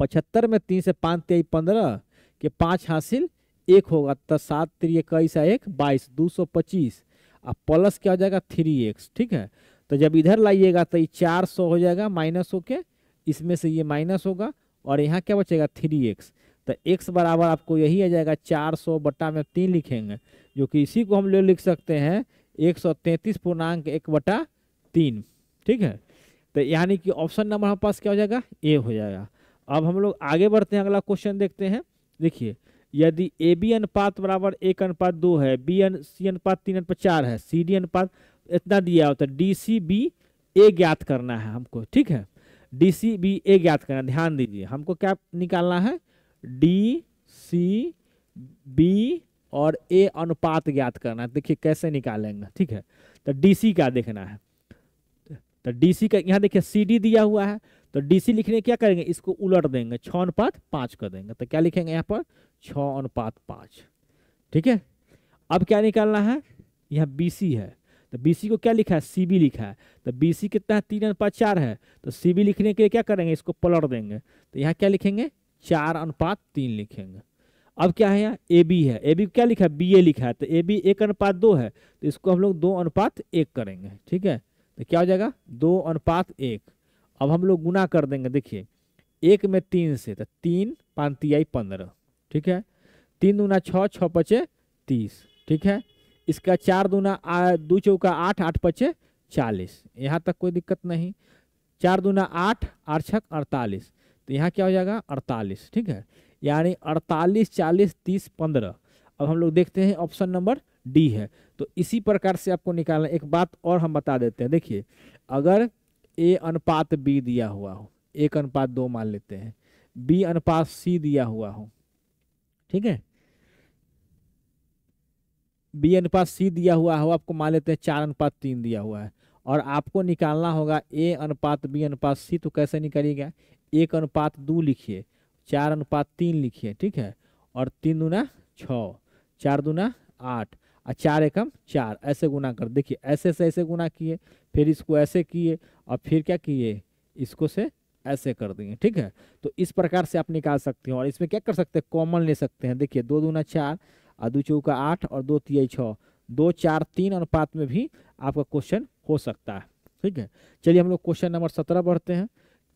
75 में 3 से 5 3 15 के 5 हासिल 1 होगा, तो 7 3 21 1 22 225, अब प्लस क्या हो जाएगा 3x, ठीक है। तो जब इधर लाइएगा तो ये 400 हो जाएगा माइनस होके, इसमें से ये माइनस होगा और यहाँ क्या बचेगा 3x, तो x बराबर आपको यही आ जाएगा 400 बटा में 3 लिखेंगे, जो कि इसी को हम लोग लिख सकते हैं 133.1/3, ठीक है। तो यानी कि ऑप्शन नंबर हमारे पास क्या हो जाएगा, ए हो जाएगा। अब हम लोग आगे बढ़ते हैं, अगला क्वेश्चन देखते हैं। देखिए, यदि ए बी अनुपात बराबर 1:2 है, बी सी अनुपात 3:4 है, सी डी अनुपात इतना दिया होता है, डी सी बी ए ज्ञात करना है हमको, ठीक है। डी सी बी ए ज्ञात करना, ध्यान दीजिए, हमको क्या निकालना है, डी सी बी और ए अनुपात ज्ञात करना है। देखिए कैसे निकालेंगे, ठीक है। तो डी सी का देखना है, तो डी सी का यहाँ देखिए सी डी दिया हुआ है, तो डी सी लिखने क्या करेंगे, इसको उलट देंगे, 6:5 कर देंगे, तो क्या लिखेंगे यहाँ पर 6:5, ठीक है। अब क्या निकालना है, यहाँ बी सी है, तो बी सी को क्या लिखा है, सी बी लिखा है, तो बी सी कितना है 3:4 है, तो सी बी लिखने के लिए क्या करेंगे, इसको पलट देंगे, तो यहाँ क्या लिखेंगे 4:3 लिखेंगे। अब क्या है, यहाँ ए बी है, ए बी क्या लिखा है, बी ए लिखा है, तो ए बी 1:2 है, तो इसको हम लोग 2:1 करेंगे, ठीक है। तो क्या हो जाएगा 2:1। अब हम लोग गुना कर देंगे, देखिए 1 में 3 से, तो 3 5 3 15, ठीक है। 3 दूना 6 6 5 30, ठीक है। इसका 4 दूना 2 चौका 8 8 5 40, यहाँ तक कोई दिक्कत नहीं। 4 दूना 8 8 6 48, तो यहाँ क्या हो जाएगा 48, ठीक है। यानी 48 40 30 15। अब हम लोग देखते हैं ऑप्शन नंबर डी है। तो इसी प्रकार से आपको निकालना। एक बात और हम बता देते हैं, देखिए अगर ए अनुपात बी दिया हुआ हो, 1:2 मान लेते हैं, बी अनुपात सी दिया हुआ हो, ठीक है, बी अनुपात सी दिया हुआ हो, आपको मान लेते हैं 4:3 दिया हुआ है, और आपको निकालना होगा ए अनुपात बी अनुपात सी। तो कैसे निकालिएगा, 1:2 लिखिए, 4:3 लिखिए, ठीक है, और 3 दूना 6, 4 दूना 8 और 4 एकम 4, ऐसे गुना कर। देखिए ऐसे से ऐसे गुना किए, फिर इसको ऐसे किए, और फिर क्या किए, इसको से ऐसे कर दिए, ठीक है। तो इस प्रकार से आप निकाल सकते हैं, और इसमें क्या कर सकते हैं, कॉमन ले सकते हैं। देखिए 2 दूना 4 और 2 चौका 8 और 2 तिहाई 6, 2 4 3 अनुपात में भी आपका क्वेश्चन हो सकता है, ठीक है। चलिए हम लोग क्वेश्चन नंबर 17 बढ़ते हैं।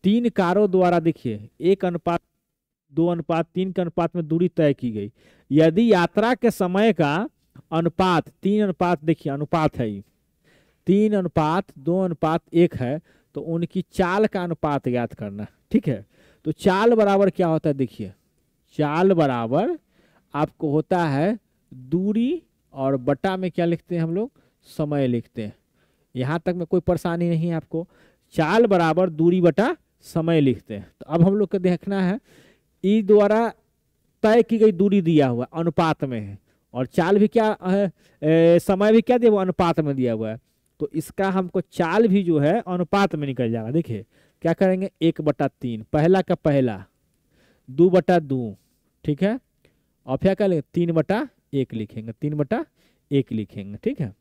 3 कारों द्वारा देखिए 1:2:3 के अनुपात में दूरी तय की गई। यदि यात्रा के समय का अनुपात 3 देखिए अनुपात है, 3:2:1 है, तो उनकी चाल का अनुपात ज्ञात करना, ठीक है। तो चाल बराबर क्या होता है, देखिए चाल बराबर आपको होता है दूरी, और बटा में क्या लिखते हैं हम लोग, समय लिखते हैं। यहाँ तक में कोई परेशानी नहीं है आपको, चाल बराबर दूरी बटा समय लिखते हैं। तो अब हम लोग को देखना है, ई द्वारा तय की गई दूरी दिया हुआ अनुपात में है, और चाल भी क्या है, समय भी क्या दिया हुआ अनुपात में दिया हुआ है। तो इसका हमको चाल भी जो है अनुपात में निकल जाएगा। देखिए क्या करेंगे, 1/3, पहला का पहला, 2/2, ठीक है, और फिर क्या लिखेंगे 3/1 लिखेंगे, 3/1 लिखेंगे, ठीक है।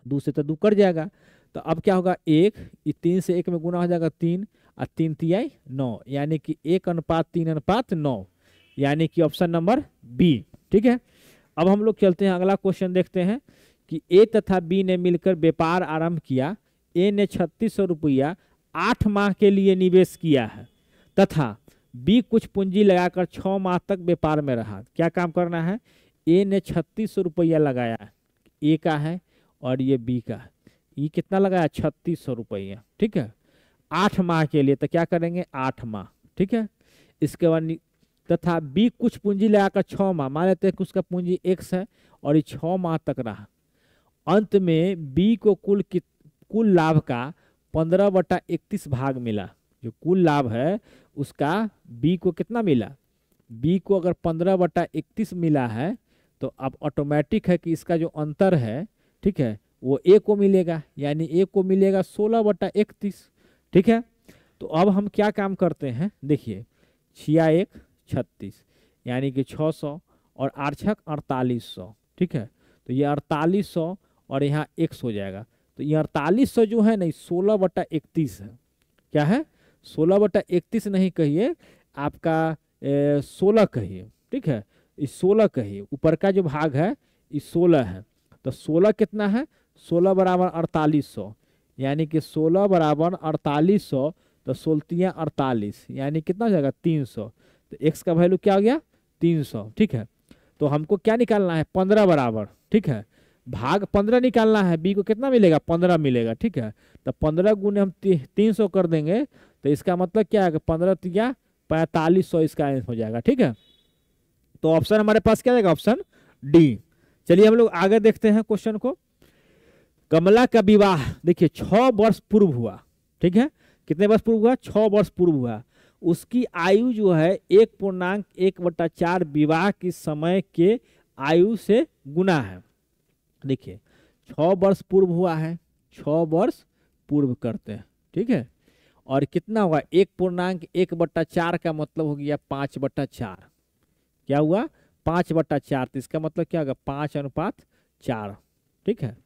2 से तो 2 कट जाएगा, तो अब क्या होगा 1, 3 से 1 में गुना हो जाएगा 3 और 3 तिहाई 9, यानी कि 1:3:9, यानी कि ऑप्शन नंबर बी, ठीक है। अब हम लोग चलते हैं, अगला क्वेश्चन देखते हैं कि ए तथा बी ने मिलकर व्यापार आरंभ किया। ए ने 3600 रुपया 8 माह के लिए निवेश किया है तथा बी कुछ पूंजी लगाकर 6 माह तक व्यापार में रहा। क्या काम करना है? ए ने 3600 रुपया लगाया है, ए का है और ये बी का है। ये कितना लगाया? 3600 रुपया, ठीक है, 8 माह के लिए। तो क्या करेंगे? 8 माह, ठीक है। इसके बाद तथा बी कुछ पूंजी लगाकर 6 माह, मान लेते हैं कि उसका पूंजी x है और ये 6 माह तक रहा। अंत में बी को कुल लाभ का 15/31 भाग मिला। जो कुल लाभ है उसका बी को कितना मिला? बी को अगर 15/31 मिला है तो अब ऑटोमेटिक है कि इसका जो अंतर है, ठीक है, वो ए को मिलेगा, यानी ए को मिलेगा 16/31, ठीक है। तो अब हम क्या काम करते हैं? देखिए 6 1 36 यानी कि 600 और 8 6 4800, ठीक है। तो ये 4800 और यहाँ x हो जाएगा। तो ये 4800 जो है ना 16/31 है। क्या है? 16/31 नहीं कहिए, आपका 16 कहिए, ठीक है। इस 16 कहिए, ऊपर का जो भाग है इस 16 है। तो 16 कितना है? 16 बराबर 4800, यानी कि 16 बराबर 4800, तो 16 48 यानी कितना हो जाएगा? 300। तो x का वैल्यू क्या हो गया? 300, ठीक है। तो हमको क्या निकालना है? 15 बराबर, ठीक है, भाग 15 निकालना है। बी को कितना मिलेगा? 15 मिलेगा, ठीक है। तो 15 गुने हम 300 कर देंगे, तो इसका मतलब क्या है कि 15 3 4500 इसका आंसर हो जाएगा, ठीक है। तो ऑप्शन हमारे पास क्या जाएगा? Option D. चलिए हम लोग आगे देखते हैं क्वेश्चन को। कमला का विवाह देखिए 6 वर्ष पूर्व हुआ, ठीक है। कितने वर्ष पूर्व हुआ? 6 वर्ष पूर्व हुआ। उसकी आयु जो है 1.1/4 विवाह की समय के आयु से गुना है। देखिए 6 वर्ष पूर्व हुआ है, 6 वर्ष पूर्व करते हैं, ठीक है। और कितना हुआ? 1.1/4 का मतलब हो गया 5/4। क्या हुआ? 5/4। तो इसका मतलब क्या होगा? 5:4, ठीक है,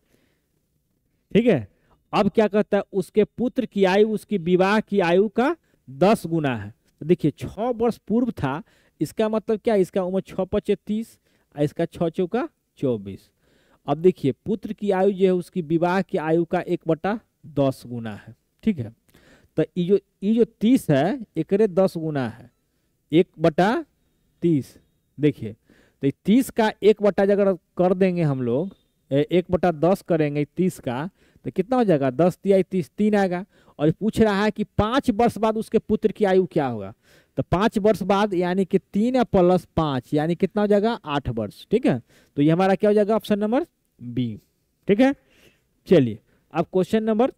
ठीक है। अब क्या कहता है? उसके पुत्र की आयु उसकी विवाह की आयु का 10 गुना है। तो देखिए 6 वर्ष पूर्व था, इसका मतलब क्या? इसका उम्र 6 5 30, इसका 6 चौका 24। अब देखिए पुत्र की आयु जो है उसकी विवाह की आयु का 1/10 गुना है, ठीक है। तो ये जो 30 है एकरे 10 गुना है, 1/30। देखिए तो 30 का 1 अगर कर देंगे हम लोग, 1/10 करेंगे 30 का, तो कितना हो जाएगा? 10 तिया 30, 3 आएगा। और पूछ रहा है कि 5 वर्ष बाद उसके पुत्र की आयु क्या होगा? तो 5 वर्ष बाद यानी कि 3 + 5 यानी कितना हो जाएगा? 8 वर्ष, ठीक है। तो ये हमारा क्या हो जाएगा? ऑप्शन नंबर बी, ठीक है। चलिए अब क्वेश्चन नंबर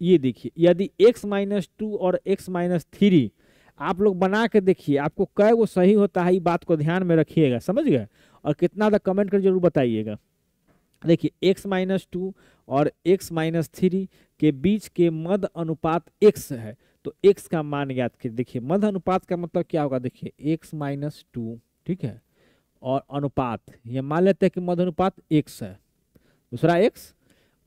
ये देखिए, यदि x-2 और x-3 आप लोग बना के देखिए, आपको कै वो सही होता है, ये बात को ध्यान में रखिएगा, समझ गए। और कितना था कमेंट कर जरूर बताइएगा। देखिए x-2 और x-3 के बीच के मध्य अनुपात x है, तो x का मान ज्ञात कीजिए। देखिए मध्य अनुपात का मतलब क्या होगा? देखिए x-2, ठीक है, और अनुपात, ये मान लेते हैं कि मध्य अनुपात x है, दूसरा x,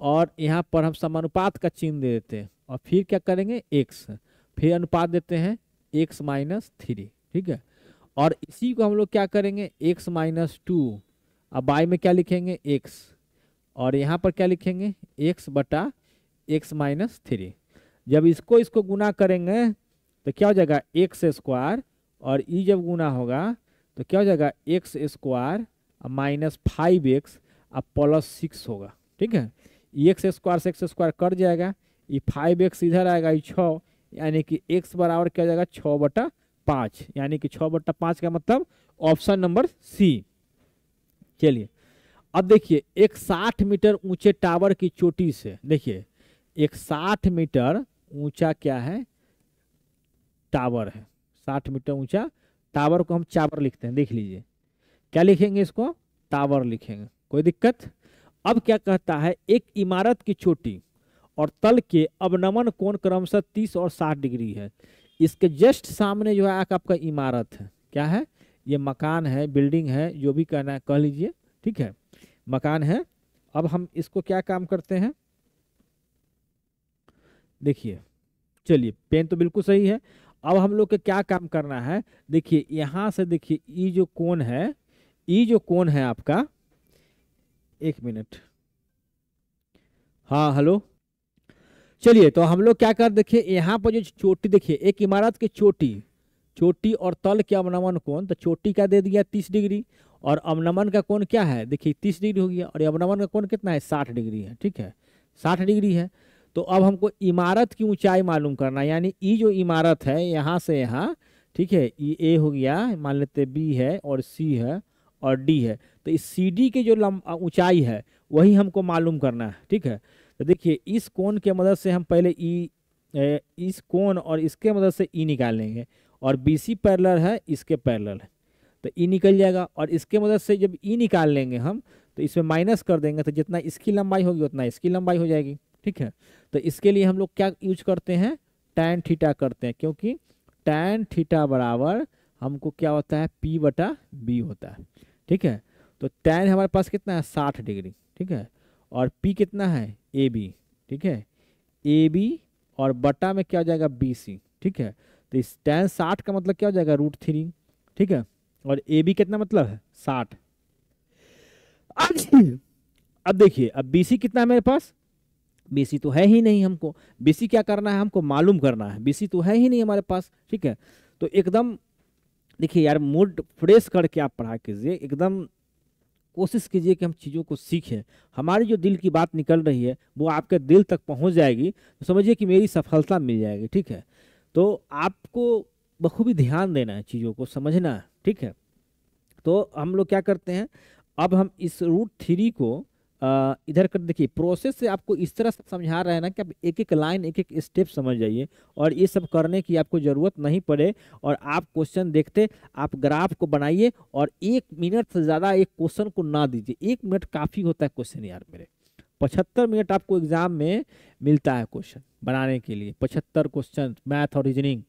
और यहाँ पर हम समानुपात का चिन्ह दे देते हैं और फिर क्या करेंगे? x, फिर अनुपात देते हैं x-3, ठीक है। और इसी को हम लोग क्या करेंगे? x-2, अब बाई में क्या लिखेंगे? x, और यहाँ पर क्या लिखेंगे? x/x-3। जब इसको गुना करेंगे तो क्या हो जाएगा? x² और ई जब गुना होगा तो क्या हो जाएगा? x² -5x अब +6 होगा, ठीक है। x² से x² कट जाएगा, ये 5x इधर आएगा, ये 6, यानी कि x बराबर क्या हो जाएगा? 6/5, यानी कि 6/5 का मतलब ऑप्शन नंबर सी। चलिए अब देखिए एक 60 मीटर ऊंचे टावर की चोटी से, देखिए एक 60 मीटर ऊंचा क्या है? टावर है। 60 मीटर ऊंचा टावर को हम चावर लिखते हैं, देख लीजिए क्या लिखेंगे? इसको टावर लिखेंगे, कोई दिक्कत? अब क्या कहता है? एक इमारत की चोटी और तल के अवनमन कोण क्रमशः 30 और 60 डिग्री है। इसके जस्ट सामने जो है आपका इमारत है, क्या है? ये मकान है, बिल्डिंग है, जो भी कहना है कह लीजिए, ठीक है, मकान है। अब हम इसको क्या काम करते हैं? देखिए चलिए पेन तो बिल्कुल सही है। अब हम लोग को क्या काम करना है? देखिए यहां से देखिए ये जो कोण है आपका, 1 मिनट, हाँ हेलो। चलिए तो हम लोग क्या कर, देखिए यहाँ पर जो चोटी, देखिए एक इमारत की चोटी, चोटी और तल के अवनमन कोण, तो चोटी का दे दिया 30 डिग्री, और अवनमन का कोण क्या है, देखिए 30 डिग्री हो गया, और अवनमन का कोण कितना है, 60 डिग्री है, ठीक है, 60 डिग्री है। तो अब हमको इमारत की ऊंचाई मालूम करना है, यानी ई जो इमारत है यहाँ से यहाँ, ठीक है, ई ए हो गया, मान लेते बी है और सी है और डी है, तो इस सी डी की जो ऊंचाई है वही हमको मालूम करना है, ठीक है। तो देखिए इस कोण के मदद से हम पहले इस कोण और इसके मदद से ई निकाल लेंगे, और बी सी पैरेलल है इसके पैरेलल है, तो ई निकल जाएगा, और इसके मदद से जब ई निकाल लेंगे हम, तो इसमें माइनस कर देंगे, तो जितना इसकी लंबाई होगी उतना इसकी लंबाई हो जाएगी, ठीक है। तो इसके लिए हम लोग क्या यूज करते हैं, टैन थीटा करते हैं, क्योंकि टैन थीटा बराबर हमको क्या होता है, पी बटा बी होता है, ठीक है। तो टैन हमारे पास कितना है, 60 डिग्री, ठीक है, और पी कितना है, ए बी, ठीक है, ए बी, और बटा में क्या हो जाएगा, बी सी, ठीक है। तो इस टैन 60 का मतलब क्या हो जाएगा, √3, ठीक है, और ए बी कितना मतलब है, 60। अब देखिए, अब बी सी कितना है मेरे पास, बीसी तो है ही नहीं, हमको बीसी क्या करना है, हमको मालूम करना है, बीसी तो है ही नहीं हमारे पास, ठीक है। तो एकदम देखिए यार, मूड फ्रेश करके आप पढ़ा कीजिए, एकदम कोशिश कीजिए कि हम चीज़ों को सीखें, हमारी जो दिल की बात निकल रही है वो आपके दिल तक पहुंच जाएगी, तो समझिए कि मेरी सफलता मिल जाएगी, ठीक है। तो आपको बखूबी ध्यान देना है, चीज़ों को समझना है, ठीक है। तो हम लोग क्या करते हैं, अब हम इस √3 को इधर कर, देखिए प्रोसेस से आपको इस तरह से समझा रहे हैं ना कि आप एक एक लाइन एक एक स्टेप समझ जाइए, और ये सब करने की आपको ज़रूरत नहीं पड़े, और आप क्वेश्चन देखते आप ग्राफ को बनाइए, और 1 मिनट से ज़्यादा एक क्वेश्चन को ना दीजिए, 1 मिनट काफ़ी होता है क्वेश्चन यार मेरे, 75 मिनट आपको एग्जाम में मिलता है क्वेश्चन बनाने के लिए, 75 क्वेश्चन मैथ और रीजनिंग।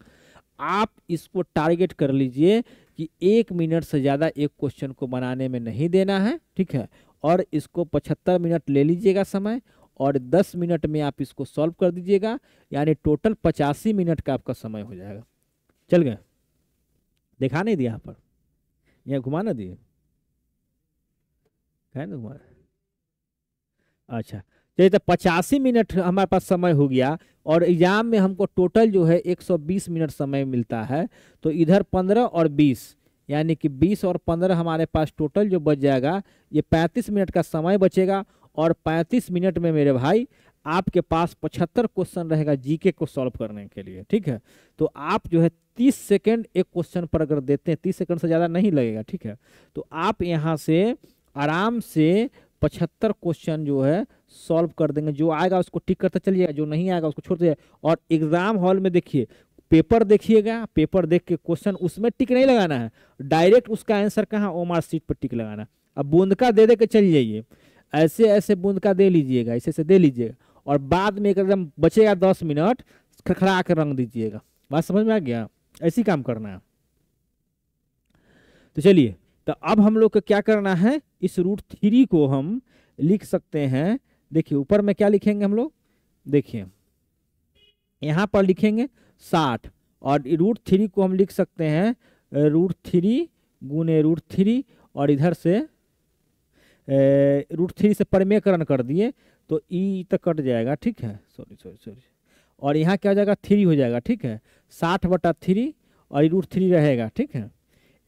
आप इसको टारगेट कर लीजिए कि 1 मिनट से ज़्यादा एक क्वेश्चन को बनाने में नहीं देना है, ठीक है, और इसको 75 मिनट ले लीजिएगा समय, और 10 मिनट में आप इसको सॉल्व कर दीजिएगा, यानी टोटल 85 मिनट का आपका समय हो जाएगा। चल गए, दिखा नहीं दिया यहाँ पर, यहाँ घुमा ना दिए, है ना घुमा, अच्छा। चलिए तो 85 मिनट हमारे पास समय हो गया, और एग्जाम में हमको टोटल जो है 120 मिनट समय मिलता है, तो इधर 15 और 20, यानी कि 20 और 15 हमारे पास टोटल जो बच जाएगा, ये 35 मिनट का समय बचेगा, और 35 मिनट में मेरे भाई आपके पास 75 क्वेश्चन रहेगा जीके को सॉल्व करने के लिए, ठीक है। तो आप जो है 30 सेकंड एक क्वेश्चन पर अगर देते हैं, 30 सेकंड से ज़्यादा नहीं लगेगा, ठीक है, तो आप यहाँ से आराम से 75 क्वेश्चन जो है सॉल्व कर देंगे, जो आएगा उसको टिक करते चलिएगा, जो नहीं आएगा उसको छोड़ दीजिएगा। और एग्जाम हॉल में देखिए, पेपर देखिएगा, पेपर देख के क्वेश्चन उसमें टिक नहीं लगाना है, डायरेक्ट उसका आंसर कहाँ, ओमार सीट पर टिक लगाना। अब बूंद का दे के चल जाइए, ऐसे ऐसे बूंद का दे लीजिएगा, ऐसे ऐसे दे लीजिएगा, और बाद में एकदम बचेगा 10 मिनट, खड़खड़ा के रंग दीजिएगा। बात समझ में आ गया, ऐसी काम करना है। तो चलिए, तो अब हम लोग को क्या करना है, इस √3 को हम लिख सकते हैं, देखिए ऊपर में क्या लिखेंगे हम लोग, देखिए यहाँ पर लिखेंगे 60, और √3 को हम लिख सकते हैं √3 गुने √3, और इधर से √3 से परिमेयकरण कर दिए तो ई तक कट जाएगा, ठीक है, सॉरी सॉरी सॉरी, और यहाँ क्या हो जाएगा, 3 हो जाएगा, ठीक है, 60/3, और √3 रहेगा, ठीक है,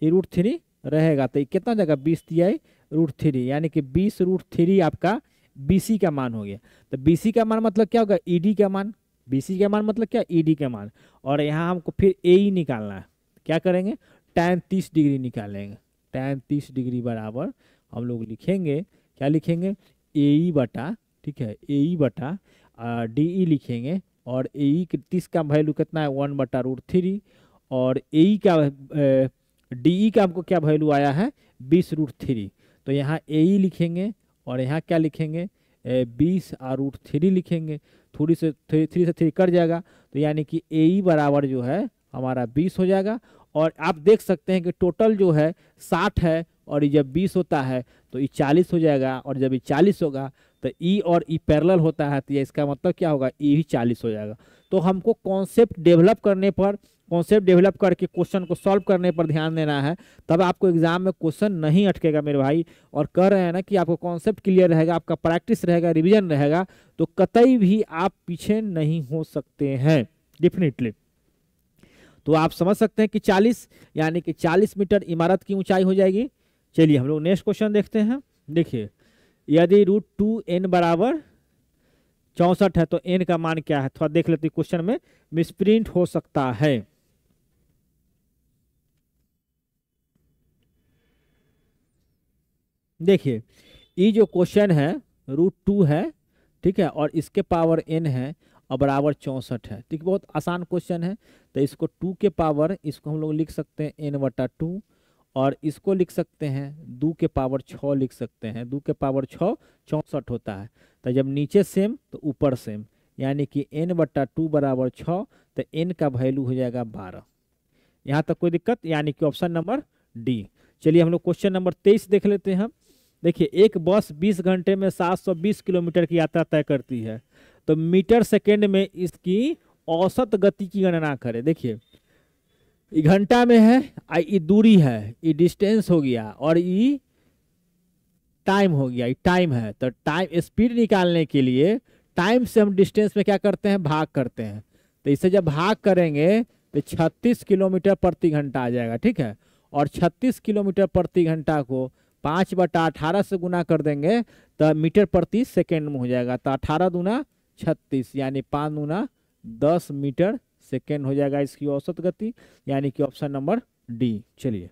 ये √3 रहेगा, तो ये कितना हो जाएगा, 20 दिया √3, यानी कि 20 √3 आपका BC का मान हो गया। तो BC का मान मतलब क्या होगा, ED का मान, BC का मान मतलब क्या, ED का मान, और यहाँ हमको फिर AE निकालना है, क्या करेंगे, tan 30 डिग्री निकालेंगे, tan 30 डिग्री बराबर हम लोग लिखेंगे, क्या लिखेंगे, AE बटा, ठीक है, AE बटा DE लिखेंगे, और AE 30 का वैल्यू कितना है, 1/√3, और AE का DE का हमको क्या वैल्यू आया है, 20 √3, तो यहाँ AE लिखेंगे, और यहाँ क्या लिखेंगे, 20 √3 लिखेंगे, थोड़ी से 3 से 3 कट जाएगा, तो यानी कि AE बराबर जो है हमारा 20 हो जाएगा। और आप देख सकते हैं कि टोटल जो है 60 है, और ये जब 20 होता है तो ये 40 हो जाएगा, और जब ये 40 होगा तो E और E पैरेलल होता है, तो ये इसका मतलब क्या होगा, E भी 40 हो जाएगा। तो हमको कॉन्सेप्ट डेवलप करने पर, कॉन्सेप्ट डेवलप करके क्वेश्चन को सॉल्व करने पर ध्यान देना है, तब आपको एग्जाम में क्वेश्चन नहीं अटकेगा मेरे भाई। और कह रहे हैं ना कि आपको कॉन्सेप्ट क्लियर रहेगा, आपका प्रैक्टिस रहेगा, रिवीजन रहेगा, तो कतई भी आप पीछे नहीं हो सकते हैं डेफिनेटली। तो आप समझ सकते हैं कि 40 यानी कि 40 मीटर इमारत की ऊंचाई हो जाएगी। चलिए हम लोग नेक्स्ट क्वेश्चन देखते हैं। देखिए यदि √2n बराबर 64 है तो n का मान क्या है, थोड़ा देख लेते हैं, क्वेश्चन में मिसप्रिंट हो सकता है। देखिए ये जो क्वेश्चन है √2 है, ठीक है, और इसके पावर n है और बराबर 64 है, ठीक, बहुत आसान क्वेश्चन है। तो इसको 2 के पावर, इसको हम लोग लिख सकते हैं n/2, और इसको लिख सकते हैं 2 के पावर 6 लिख सकते हैं। 2 के पावर 6 64 होता है। तो जब नीचे सेम तो ऊपर सेम, यानी कि n/2 बराबर 6, तो n का वैल्यू हो जाएगा 12। यहाँ तक कोई दिक्कत, यानी कि ऑप्शन नंबर डी। चलिए हम लोग क्वेश्चन नंबर 23 देख लेते हैं। देखिए एक बस 20 घंटे में 720 किलोमीटर की यात्रा तय करती है, तो मीटर सेकेंड में इसकी औसत गति की गणना करें। देखिए ये घंटा में है, ये दूरी है, ये डिस्टेंस हो गया, और ये टाइम हो गया, ये टाइम है। तो टाइम स्पीड निकालने के लिए टाइम से हम डिस्टेंस में क्या करते हैं, भाग करते हैं। तो इसे जब भाग करेंगे तो 36 किलोमीटर प्रति घंटा आ जाएगा, ठीक है। और 36 किलोमीटर प्रति घंटा को 5/18 से गुना कर देंगे तो मीटर प्रति सेकेंड में हो जाएगा। तो 18 दूना 36, यानी 5 दूना 10 मीटर सेकेंड हो जाएगा इसकी औसत गति, यानी कि ऑप्शन नंबर डी। चलिए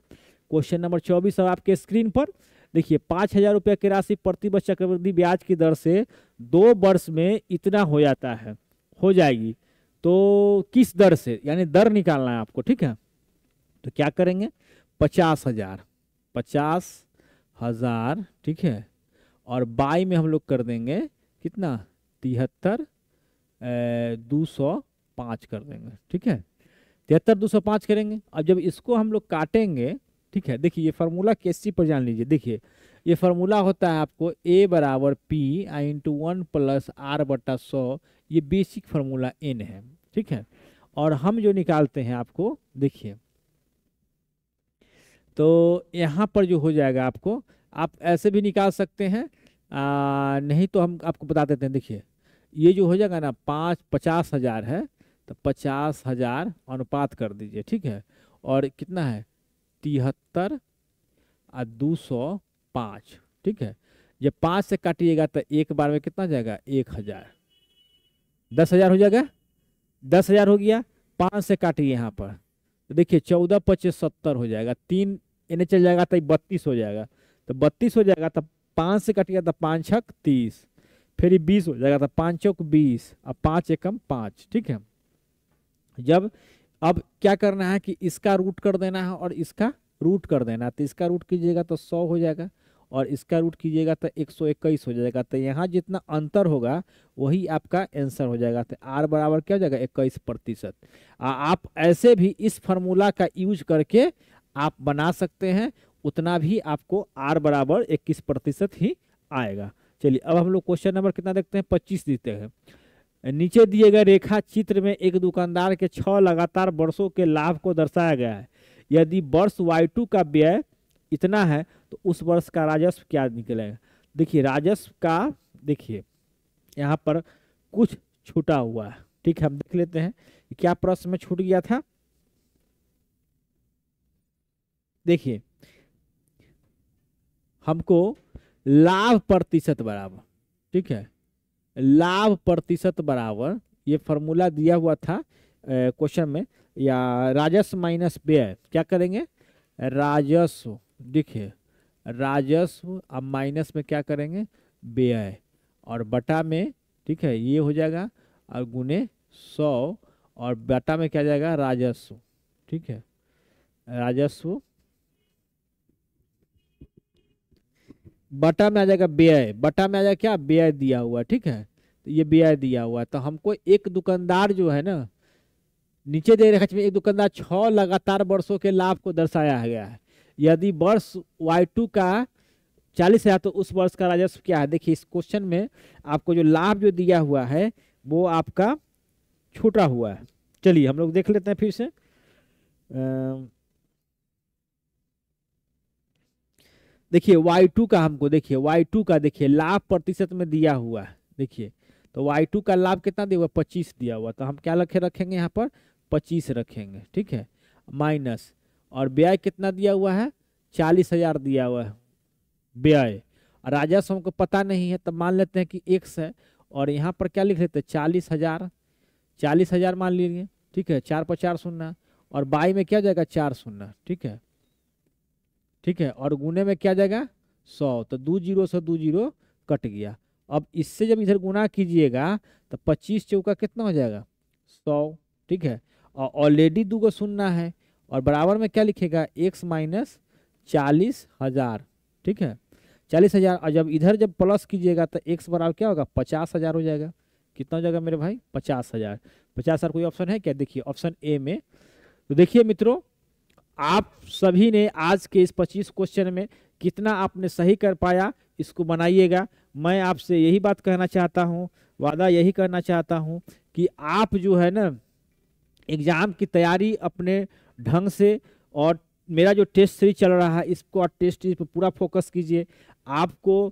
क्वेश्चन नंबर 24 है आपके स्क्रीन पर। देखिए 5,000 रुपये की राशि प्रति वर्ष चक्रवृद्धि ब्याज की दर से 2 वर्ष में इतना हो जाता है, हो जाएगी, तो किस दर से, यानी दर निकालना है आपको, ठीक है। तो क्या करेंगे, 50,000, ठीक है, और बाई में हम लोग कर देंगे कितना, 73,205 कर देंगे, ठीक है। 73,205 करेंगे। अब जब इसको हम लोग काटेंगे, ठीक है, देखिए ये फार्मूला केसी पर जान लीजिए। देखिए ये फार्मूला होता है आपको A बराबर P × 1 + R/100, ये बेसिक फार्मूला n है, ठीक है। और हम जो निकालते हैं आपको, देखिए तो यहाँ पर जो हो जाएगा आपको, आप ऐसे भी निकाल सकते हैं, नहीं तो हम आपको बता देते हैं। देखिए ये जो हो जाएगा ना 50,000 है, तो 50,000 अनुपात कर दीजिए, ठीक है, और कितना है 73,205, ठीक है। जब 5 से काटिएगा तो एक बार में कितना जाएगा, 1,000, 10,000 हो जाएगा, 10,000 हो गया। 5 से काटिए यहाँ पर, तो देखिए 14×5 = 70 हो जाएगा, 3 इन्हें चल जाएगा तो 32 हो जाएगा। तो 32 हो जाएगा, तो 5 से कटिएगा तो 5 × 6 = 30, फिर 20 हो जाएगा, तो 5 × 4 = 20, अब 5 × 1 = 5, ठीक है। जब अब क्या करना है कि इसका रूट कर देना है और इसका रूट कर देना है। तो इसका रूट कीजिएगा तो 100 हो जाएगा, और इसका रूट कीजिएगा तो 121 हो जाएगा। तो यहाँ जितना अंतर होगा वही आपका आंसर हो जाएगा। तो R बराबर क्या हो जाएगा, 21%। आप ऐसे भी इस फार्मूला का यूज करके आप बना सकते हैं, उतना भी आपको R बराबर 21% ही आएगा। चलिए अब हम लोग क्वेश्चन नंबर कितना देखते हैं, 25 देते हैं। नीचे दिए गए रेखा चित्र में एक दुकानदार के 6 लगातार वर्षों के लाभ को दर्शाया गया है। यदि वर्ष Y2 का व्यय इतना है तो उस वर्ष का राजस्व क्या निकलेगा। देखिए राजस्व का, देखिए यहाँ पर कुछ छूटा हुआ है, ठीक है, हम देख लेते हैं क्या प्रश्न में छूट गया था। देखिए हमको लाभ प्रतिशत बराबर, ठीक है, लाभ प्रतिशत बराबर ये फॉर्मूला दिया हुआ था क्वेश्चन में, या राजस्व माइनस व्यय, क्या करेंगे, राजस्व, देखिए राजस्व अब माइनस में क्या करेंगे, व्यय, और बटा में, ठीक है, ये हो जाएगा, और गुने 100, और बटा में क्या जाएगा, राजस्व, ठीक है, राजस्व बटा में आ जाएगा व्यय, बटा में आ जाएगा क्या, व्यय दिया हुआ, ठीक है। तो ये व्यय दिया हुआ है, तो हमको एक दुकानदार जो है ना, नीचे दे रखा है एक दुकानदार 6 लगातार वर्षों के लाभ को दर्शाया गया है। यदि वर्ष Y2 का 40,000 तो उस वर्ष का राजस्व क्या है। देखिए इस क्वेश्चन में आपको जो लाभ जो दिया हुआ है वो आपका छूटा हुआ है। चलिए हम लोग देख लेते हैं फिर से। देखिए y2 का हमको, देखिए y2 का देखिए लाभ प्रतिशत में दिया हुआ है। देखिए तो y2 का लाभ कितना दिया हुआ, 25 दिया हुआ, तो हम क्या रखेंगे यहाँ पर 25 रखेंगे, ठीक है, माइनस, और व्यय कितना दिया हुआ है, 40,000 दिया हुआ है व्यय, और राजस्व हमको पता नहीं है, तब मान लेते हैं कि x है, और यहाँ पर क्या लिख लेते हैं 40,000, 40,000 मान लीजिए, ठीक है, 4×5 = 0, और बाई में क्या जाएगा 4 शून्य, ठीक है, ठीक है, और गुने में क्या जाएगा 100, तो 2 जीरो से 2 जीरो कट गया। अब इससे जब इधर गुना कीजिएगा तो 25 चौका कितना हो जाएगा 100, ठीक है, और ऑलरेडी 2 को शून्य है, और बराबर में क्या लिखेगा x माइनस 40,000, ठीक है, 40,000, और जब इधर जब प्लस कीजिएगा तो x बराबर क्या होगा 50,000 हो जाएगा। कितना हो जाएगा मेरे भाई 50,000। 50,000 कोई ऑप्शन है क्या, देखिए ऑप्शन ए में। तो देखिए मित्रों, आप सभी ने आज के इस 25 क्वेश्चन में कितना आपने सही कर पाया, इसको बनाइएगा। मैं आपसे यही बात कहना चाहता हूँ, वादा यही करना चाहता हूँ कि आप जो है ना एग्जाम की तैयारी अपने ढंग से, और मेरा जो टेस्ट सीरीज चल रहा है इसको और टेस्ट सीरीज पर पूरा फोकस कीजिए। आपको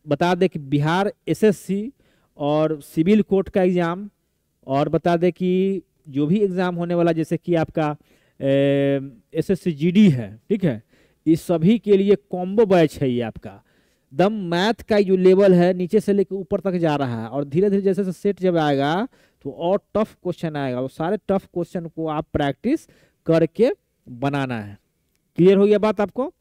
बता दें कि बिहार एसएससी और सिविल कोर्ट का एग्ज़ाम, और बता दें कि जो भी एग्ज़ाम होने वाला जैसे कि आपका एसएससी जीडी है, ठीक है, इस सभी के लिए कॉम्बो बैच है ये आपका। दम मैथ का जो लेवल है नीचे से लेकर ऊपर तक जा रहा है, और धीरे धीरे जैसे सेट जब आएगा तो और टफ क्वेश्चन आएगा, वो सारे टफ क्वेश्चन को आप प्रैक्टिस करके बनाना है। क्लियर हो गया बात आपको?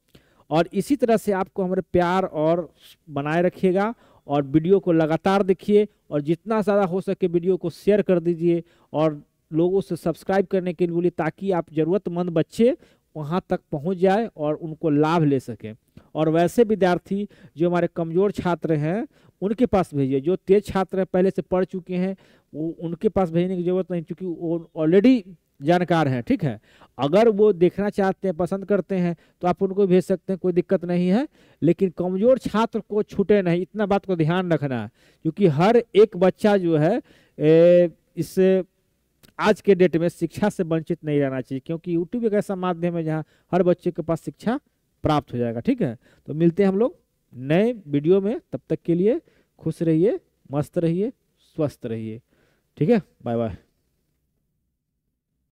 और इसी तरह से आपको हमारे प्यार और बनाए रखिएगा, और वीडियो को लगातार देखिए, और जितना ज़्यादा हो सके वीडियो को शेयर कर दीजिए, और लोगों से सब्सक्राइब करने के लिए बोलिए, ताकि आप ज़रूरतमंद बच्चे वहाँ तक पहुँच जाए और उनको लाभ ले सकें। और वैसे विद्यार्थी जो हमारे कमज़ोर छात्र हैं उनके पास भेजिए, जो तेज छात्र हैं पहले से पढ़ चुके हैं वो उनके पास भेजने की ज़रूरत नहीं, क्योंकि वो ऑलरेडी जानकार हैं, ठीक है। अगर वो देखना चाहते हैं, पसंद करते हैं, तो आप उनको भेज सकते हैं, कोई दिक्कत नहीं है, लेकिन कमज़ोर छात्र को छूटे नहीं, इतना बात को ध्यान रखना है, क्योंकि हर एक बच्चा जो है इस आज के डेट में शिक्षा से वंचित नहीं रहना चाहिए, क्योंकि यूट्यूब एक ऐसा माध्यम है जहाँ हर बच्चे के पास शिक्षा प्राप्त हो जाएगा, ठीक है। तो मिलते हैं हम लोग नए वीडियो में, तब तक के लिए खुश रहिए, मस्त रहिए, स्वस्थ रहिए, ठीक है, बाय बाय।